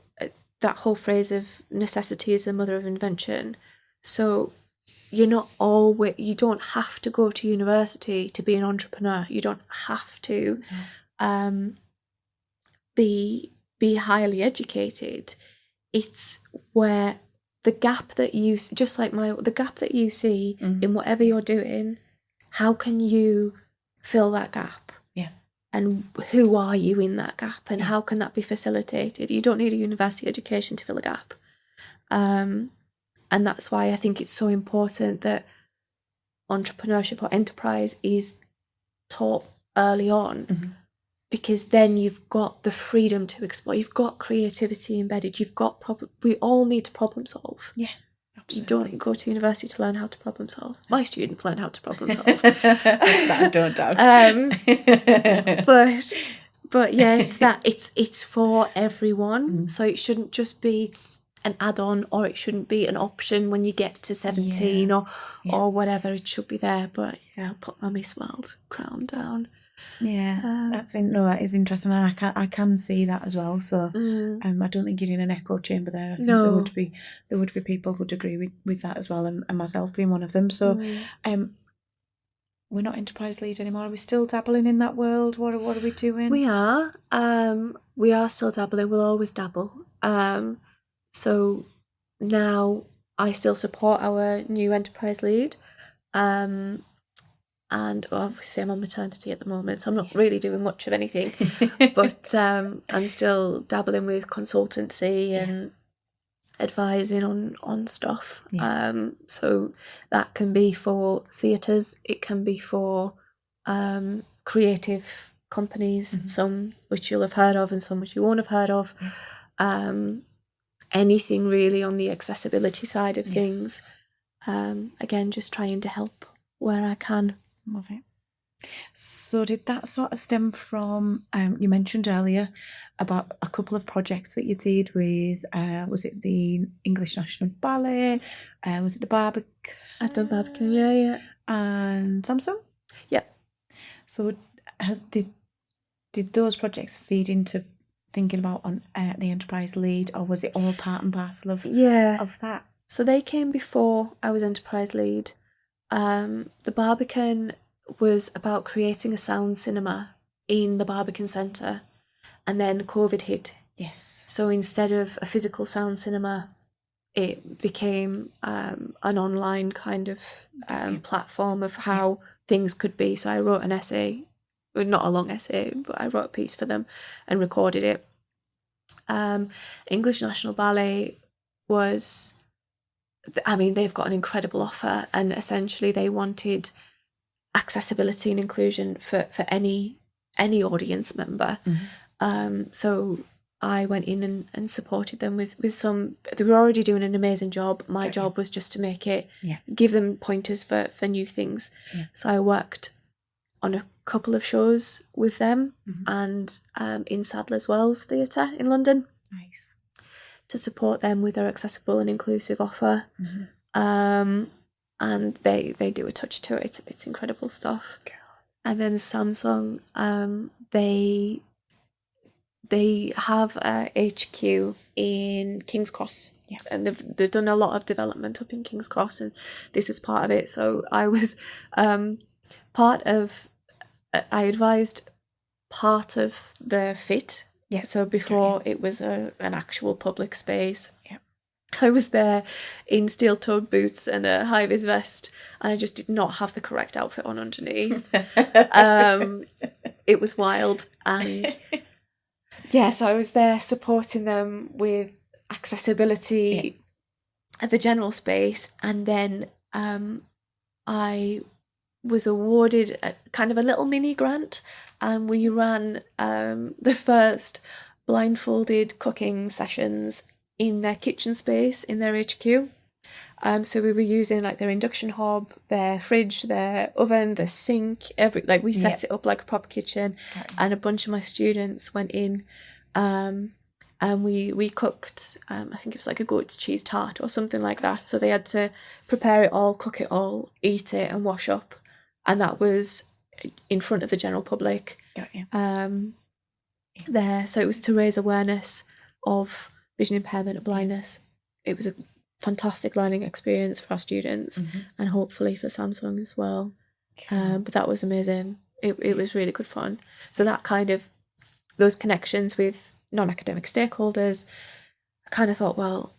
that whole phrase of necessity is the mother of invention. So you don't have to go to university to be an entrepreneur. You don't have to be highly educated. It's where the gap that you, just like the gap that you see in whatever you're doing, how can you fill that gap? Yeah. And who are you in that gap, and how can that be facilitated? You don't need a university education to fill a gap. And that's why I think it's so important that entrepreneurship or enterprise is taught early on, because then you've got the freedom to explore. You've got creativity embedded. You've got we all need to problem solve. Yeah, absolutely. You don't go to university to learn how to problem solve. My students learn how to problem solve. That I don't doubt. But yeah, it's for everyone. So it shouldn't just be an add-on, or it shouldn't be an option when you get to 17 or whatever. It should be there. But yeah, I'll put my Miss World crown down. Yeah, that is interesting, and I can see that as well. So I don't think you're in an echo chamber there. I think there would be people who'd agree with that as well, and myself being one of them. So we're not enterprise lead anymore. Are we still dabbling in that world? What are we doing? We are still dabbling. We'll always dabble. So now I still support our new enterprise lead. And obviously I'm on maternity at the moment, so I'm not really doing much of anything. But I'm still dabbling with consultancy and advising on stuff. So that can be for theatres, it can be for creative companies, some which you'll have heard of and some which you won't have heard of. Anything really on the accessibility side of things. Again, just trying to help where I can. Love it. So did that sort of stem from, you mentioned earlier about a couple of projects that you did with, was it the English National Ballet? Was it the Barbican? I've done Barbican, yeah. And Samsung? Yeah. So did those projects feed into thinking about the enterprise lead, or was it all part and parcel of that? So they came before I was enterprise lead. The Barbican was about creating a sound cinema in the Barbican Centre, and then COVID hit. Yes. So instead of a physical sound cinema, it became an online kind of platform of how things could be. So I wrote an essay, not a long essay, but I wrote a piece for them and recorded it. English National Ballet was... they've got an incredible offer, and essentially they wanted accessibility and inclusion for any audience member. So I went in and supported them with some... They were already doing an amazing job. My job was just to make it, give them pointers for new things. So I worked on a couple of shows with them and in Sadler's Wells Theatre in London. Nice. To support them with their accessible and inclusive offer. And they do a touch to it. It's incredible stuff. And then Samsung, they have a HQ in King's Cross. Yeah. And they've done a lot of development up in King's Cross, and this was part of it. So I was I advised part of the fit. Yeah. So before it was an actual public space. Yeah. I was there in steel-toed boots and a high-vis vest, and I just did not have the correct outfit on underneath. It was wild. And so I was there supporting them with accessibility at the general space, and then I was awarded kind of a little mini grant, and we ran the first blindfolded cooking sessions in their kitchen space in their HQ. So we were using like their induction hob, their fridge, their oven, the sink, we set it up like a proper kitchen. Okay. And a bunch of my students went in, and we cooked, I think it was like a goat's cheese tart or something like that. So they had to prepare it all, cook it all, eat it and wash up. And that was in front of the general public. Got you. There. So it was to raise awareness of vision impairment and blindness. It was a fantastic learning experience for our students, and hopefully for Samsung as well. But that was amazing. It was really good fun. So that kind of, those connections with non-academic stakeholders, I kind of thought, well,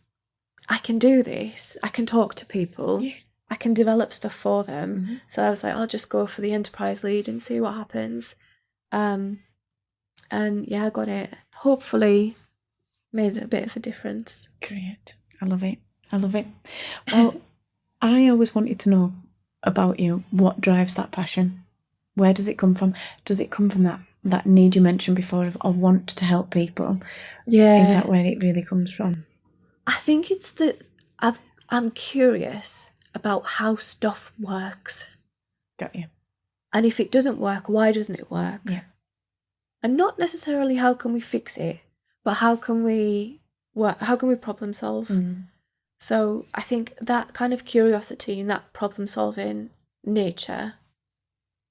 I can do this. I can talk to people. Yeah. I can develop stuff for them. So I was like, I'll just go for the enterprise lead and see what happens. And yeah, I got it. Hopefully made a bit of a difference. Great. I love it. Well, I always wanted to know about you. What drives that passion? Where does it come from? Does it come from that need you mentioned before of I want to help people? Yeah. Is that where it really comes from? I think it's that I'm curious about how stuff works. Got you. And if it doesn't work, why doesn't it work? Yeah. And not necessarily how can we fix it, but how can we problem solve? So I think that kind of curiosity and that problem solving nature,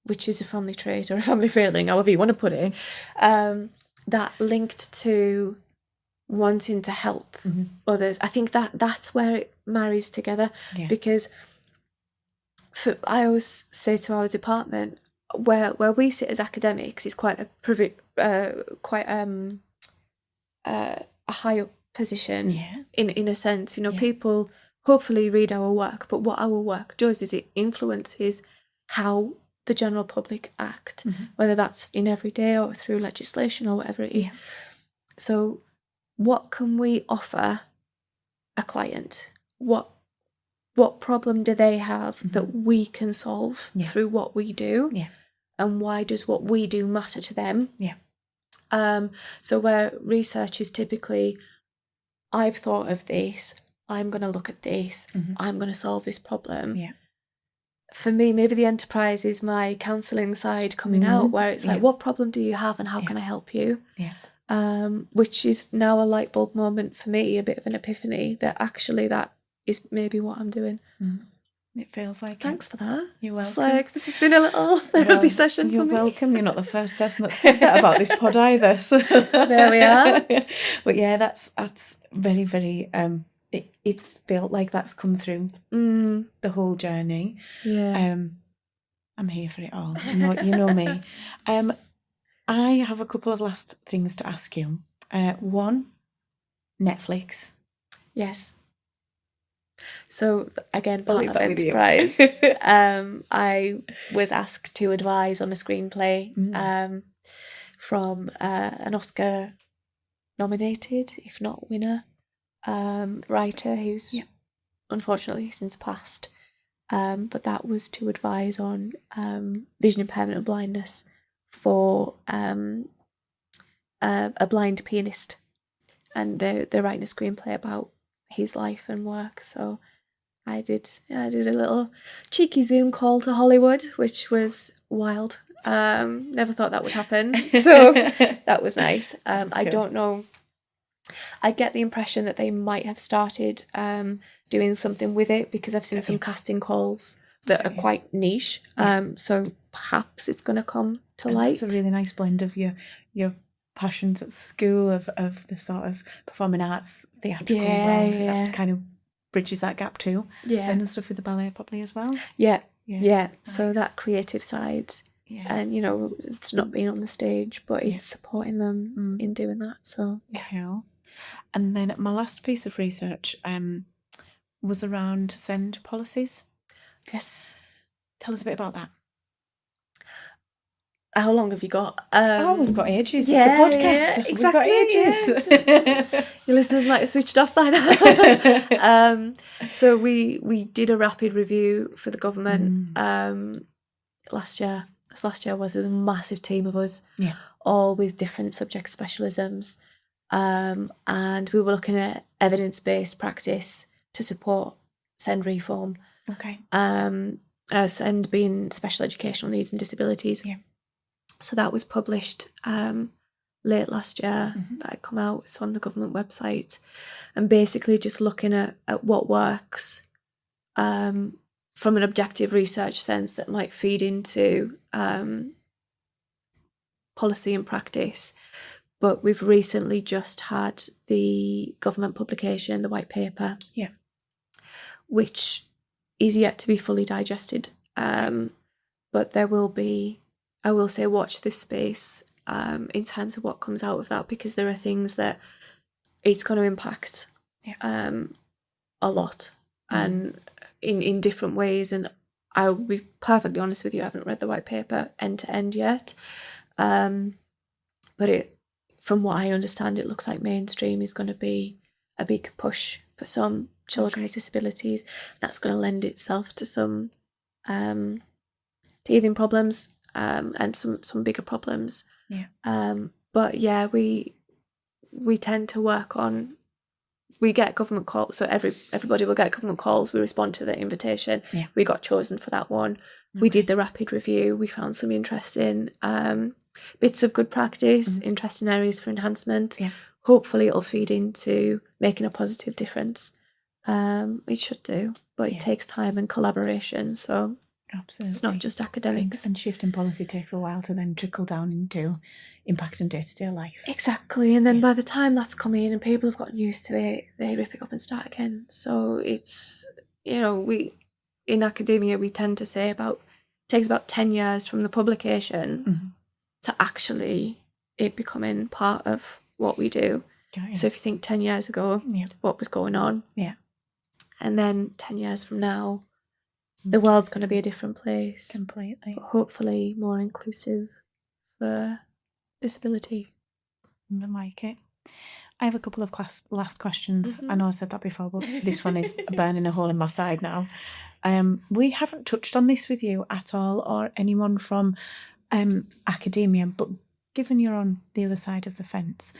which is a family trait or a family failing, however you want to put it, that linked to wanting to help others. I think that's where it marries together. Yeah. Because I always say to our department, where we sit as academics is quite a high up position. Yeah. In a sense, people hopefully read our work, but what our work does is it influences how the general public act, whether that's in everyday or through legislation or whatever it is. Yeah. So what can we offer a client? What problem do they have that we can solve through what we do? Yeah. And why does what we do matter to them? Yeah. So where research is typically, I've thought of this, I'm going to look at this, I'm going to solve this problem. Yeah. For me, maybe the enterprise is my counselling side coming out, where it's like, what problem do you have and how can I help you? Yeah. Which is now a light bulb moment for me, a bit of an epiphany that actually that is maybe what I'm doing. It feels like Thanks for that. You're welcome. It's like, this has been a little therapy session for me. You're welcome. You're not the first person that said that about this pod either. So there we are. But yeah, that's very, very, it's felt like that's come through the whole journey. Yeah. I'm here for it all. You know me. I have a couple of last things to ask you. One, Netflix. Yes. So again, part of enterprise. I was asked to advise on a screenplay from an Oscar nominated, if not winner, writer who's unfortunately since passed. But that was to advise on vision impairment and blindness for a blind pianist, and they're writing a screenplay about his life and work. So I did a little cheeky Zoom call to Hollywood, which was wild. Never thought that would happen. So that was nice. I don't know. I get the impression that they might have started doing something with it, because I've seen some casting calls that are quite niche. So perhaps it's going to come to light. It's a really nice blend of your passions at school of the sort of performing arts, theatrical world. That kind of bridges that gap too. Yeah. And the stuff with the ballet probably as well. Yeah. Nice. So that creative side. Yeah. And it's not being on the stage, but it's supporting them in doing that. So cool. And then my last piece of research was around SEND policies. Yes. Tell us a bit about that. How long have you got? We've got ages. It's a podcast. Yeah, exactly. We've got ages. Yeah. Your listeners might have switched off by now. So we did a rapid review for the government last year. This last year was a massive team of us, all with different subject specialisms. and we were looking at evidence-based practice to support SEND reform. Okay. SEND being special educational needs and disabilities. Yeah. So that was published late last year. Mm-hmm. That had come out. It's on the government website, and basically just looking at what works from an objective research sense that might feed into policy and practice. But we've recently just had the government publication, the white paper, which is yet to be fully digested. But there will be, I will say, watch this space in terms of what comes out of that, because there are things that it's going to impact a lot and in different ways. And I'll be perfectly honest with you, I haven't read the white paper end to end yet. But it, from what I understand, it looks like mainstream is going to be a big push for some children with disabilities. That's going to lend itself to some teething problems and some bigger problems. But yeah, we tend to work on, we get government calls, so everybody will get government calls. We respond to the invitation. We got chosen for that one. We did the rapid review. We found some interesting bits of good practice, interesting areas for enhancement. Hopefully it'll feed into making a positive difference. It should do, but it takes time and collaboration, so absolutely, it's not just academics. And shifting policy takes a while to then trickle down into impact on day-to-day life. Exactly, and then by the time that's come in and people have gotten used to it, they rip it up and start again. So it's, we in academia we tend to say it takes about 10 years from the publication to actually it becoming part of what we do. So if you think 10 years ago, what was going on? And then 10 years from now, the world's going to be a different place. Completely. But hopefully more inclusive for disability. I like it. I have a couple of last questions. I know I said that before, but this one is burning a hole in my side now. We haven't touched on this with you at all, or anyone from academia, but given you're on the other side of the fence,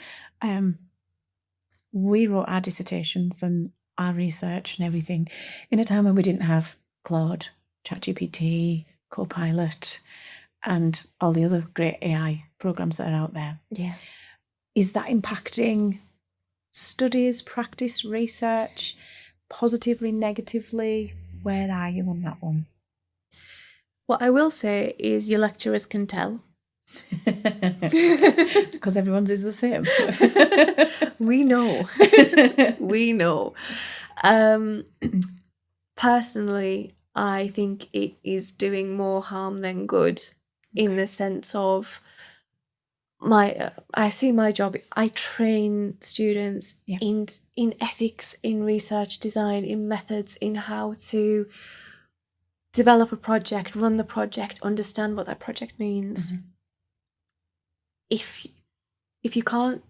we wrote our dissertations and our research and everything in a time when we didn't have Claude, ChatGPT, Copilot, and all the other great AI programs that are out there. Is that impacting studies, practice, research, positively, negatively? Where are you on that one? What I will say is your lecturers can tell. Because everyone's is the same. We know. We know. Personally, I think it is doing more harm than good in the sense of I see my job, I train students in ethics, in research design, in methods, in how to develop a project, run the project, understand what that project means. If you can't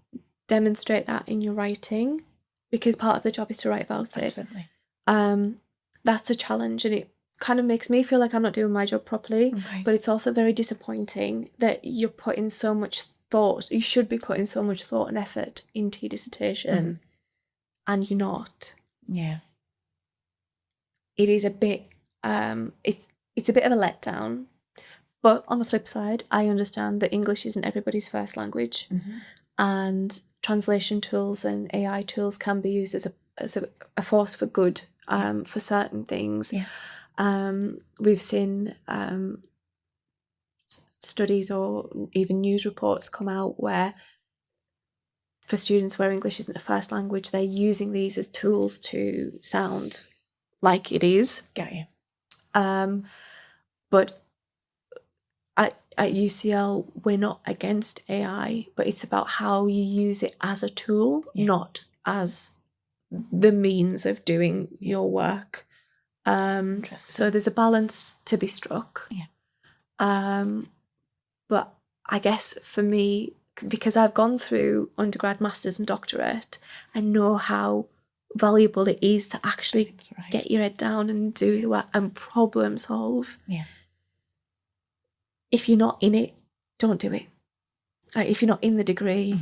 demonstrate that in your writing, because part of the job is to write about it, that's a challenge, and it kind of makes me feel like I'm not doing my job properly. But it's also very disappointing that you're putting so much thought, you should be putting so much thought and effort into your dissertation, and you're not. It is a bit it's a bit of a letdown. But on the flip side, I understand that English isn't everybody's first language, and translation tools and AI tools can be used as a force for good for certain things. We've seen studies or even news reports come out where for students where English isn't a first language, they're using these as tools to sound like it is. But at UCL, we're not against AI, but it's about how you use it as a tool, not as the means of doing your work. So there's a balance to be struck. But I guess for me, because I've gone through undergrad, masters and doctorate, I know how valuable it is to actually get your head down and do the work and problem solve. If you're not in it, don't do it. If you're not in the degree,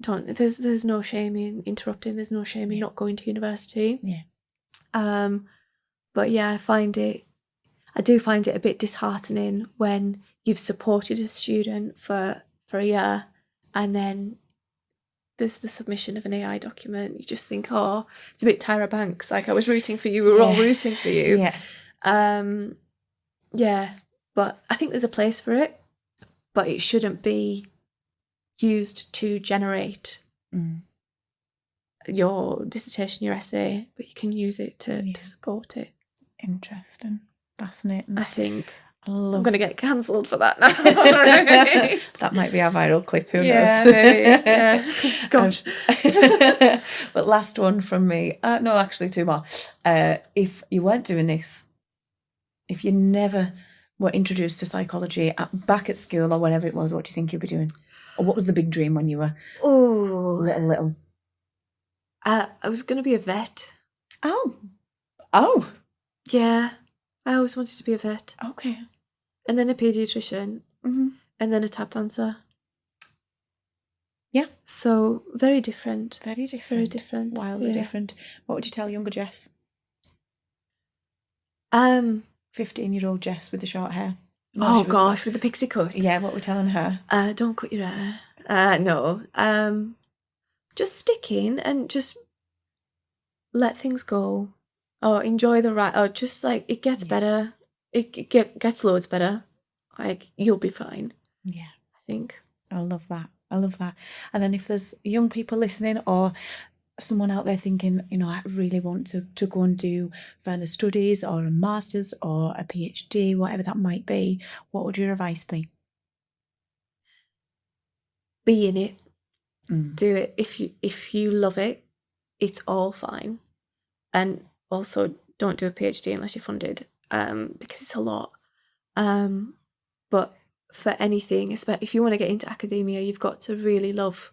there's no shame in interrupting. There's no shame in not going to university. Yeah. But yeah, I do find it a bit disheartening when you've supported a student for a year and then there's the submission of an AI document. You just think, oh, it's a bit Tyra Banks. Like, I was rooting for you. We were all rooting for you. Yeah. Yeah. But I think there's a place for it, but it shouldn't be used to generate your dissertation, your essay, but you can use it to support it. Interesting. Fascinating. I think. I'm going to get cancelled for that now. That might be our viral clip. Who knows? Maybe. Yeah. Gosh. But last one from me. No, actually, two more. If you weren't doing this, if you never were introduced to psychology back at school or whenever it was, what do you think you'd be doing? Or what was the big dream when you were little? I was going to be a vet. Oh. Yeah. I always wanted to be a vet. Okay. And then a paediatrician. And then a tap dancer. Yeah. So very different. Very different. Very different. Wildly different. What would you tell younger Jess? 15-year-old Jess with the short hair. Oh gosh, with the pixie cut. Yeah, what we're telling her. Don't cut your hair. No. Just stick in and just let things go. Or enjoy the ride. Or just like, it gets better. It gets loads better. Like, you'll be fine. Yeah. I think. I love that. And then if there's young people listening or someone out there thinking, I really want to go and do further studies or a master's or a PhD, whatever that might be, what would your advice be? Be in it. Do it. If you love it, it's all fine. And also, don't do a PhD unless you're funded, because it's a lot. But for anything, especially if you want to get into academia, you've got to really love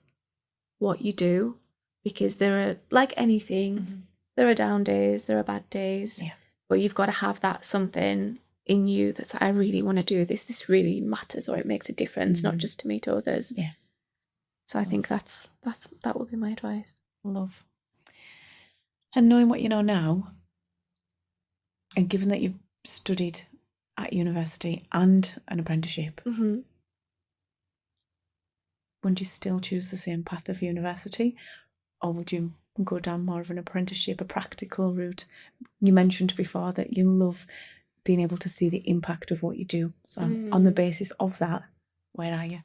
what you do, because there are, like anything, there are down days, there are bad days, but you've got to have that something in you that's like, I really want to do this. This really matters, or it makes a difference, not just to me, to others. Yeah. So I think that would be my advice. Love. And knowing what you know now, and given that you've studied at university and an apprenticeship, would you still choose the same path of university, or would you go down more of an apprenticeship, a practical route? You mentioned before that you love being able to see the impact of what you do. So on the basis of that, where are you?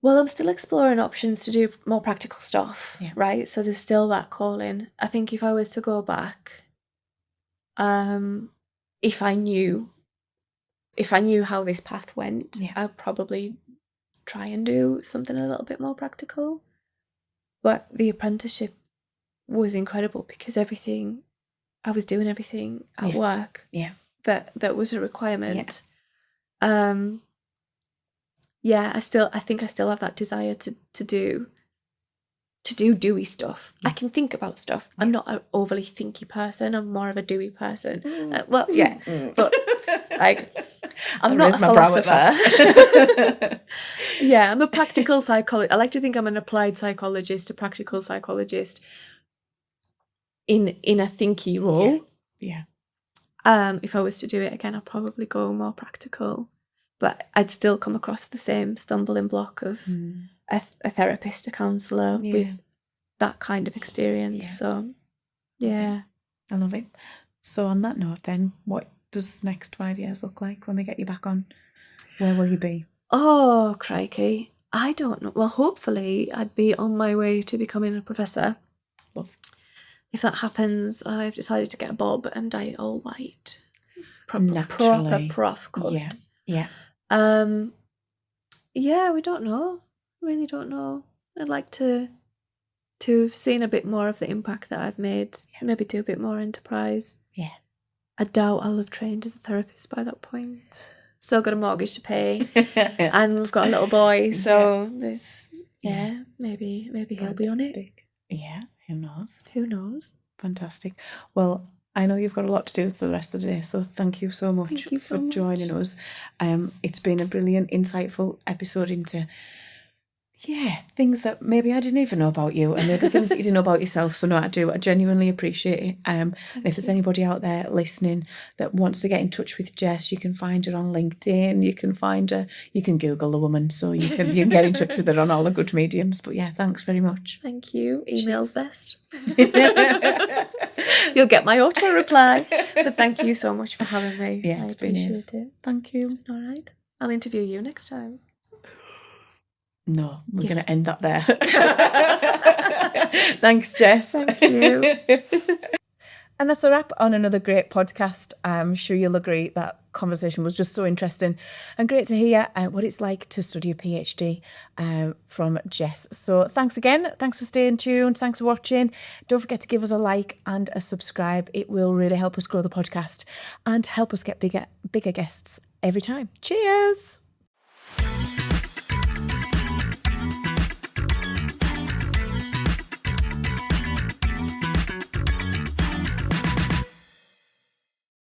Well, I'm still exploring options to do more practical stuff, right? So there's still that calling. I think if I was to go back, if I knew how this path went, I'd probably try and do something a little bit more practical. But the apprenticeship was incredible because I was doing everything at work. Yeah. That was a requirement. Yeah. I think I still have that desire to do doey stuff. I can think about stuff. I'm not an overly thinky person. I'm more of a doey person. But like, I'm not a philosopher. Yeah, I'm a practical psychologist. I like to think I'm an applied psychologist, a practical psychologist in a thinky role. Yeah. If I was to do it again, I'd probably go more practical. But I'd still come across the same stumbling block of a therapist, a counsellor with that kind of experience. So, yeah. I love it. So on that note then, what does the next 5 years look like when we get you back on? Where will you be? Oh, crikey. I don't know. Well, hopefully I'd be on my way to becoming a professor. Love. If that happens, I've decided to get a bob and dye it all white. Naturally. Proper prof cut. Yeah. Yeah. Yeah, we don't know. Really don't know. I'd like to have seen a bit more of the impact that I've made. Maybe do a bit more enterprise. Yeah. I doubt I'll have trained as a therapist by that point. Still got a mortgage to pay. And we've got a little boy, so there's maybe he'll be on it. Yeah, who knows? Who knows? Fantastic. Well, I know you've got a lot to do for the rest of the day, so thank you so much for joining us. It's been a brilliant, insightful episode into things that maybe I didn't even know about you, and maybe things that you didn't know about yourself. So no, I genuinely appreciate it. And if there's anybody out there listening that wants to get in touch with Jess, you can find her on LinkedIn. You can find her. You can Google the woman, so you can get in touch with her on all the good mediums. But yeah, thanks very much. Thank you. Email's best. You'll get my auto reply. But thank you so much for having me. Yeah, it's been nice. It. Thank you. It's been all right. I'll interview you next time. No, we're going to end that there. Thanks, Jess. Thank you. And that's a wrap on another great podcast. I'm sure you'll agree that conversation was just so interesting and great to hear what it's like to study a PhD from Jess. So thanks again. Thanks for staying tuned. Thanks for watching. Don't forget to give us a like and a subscribe. It will really help us grow the podcast and help us get bigger guests every time. Cheers.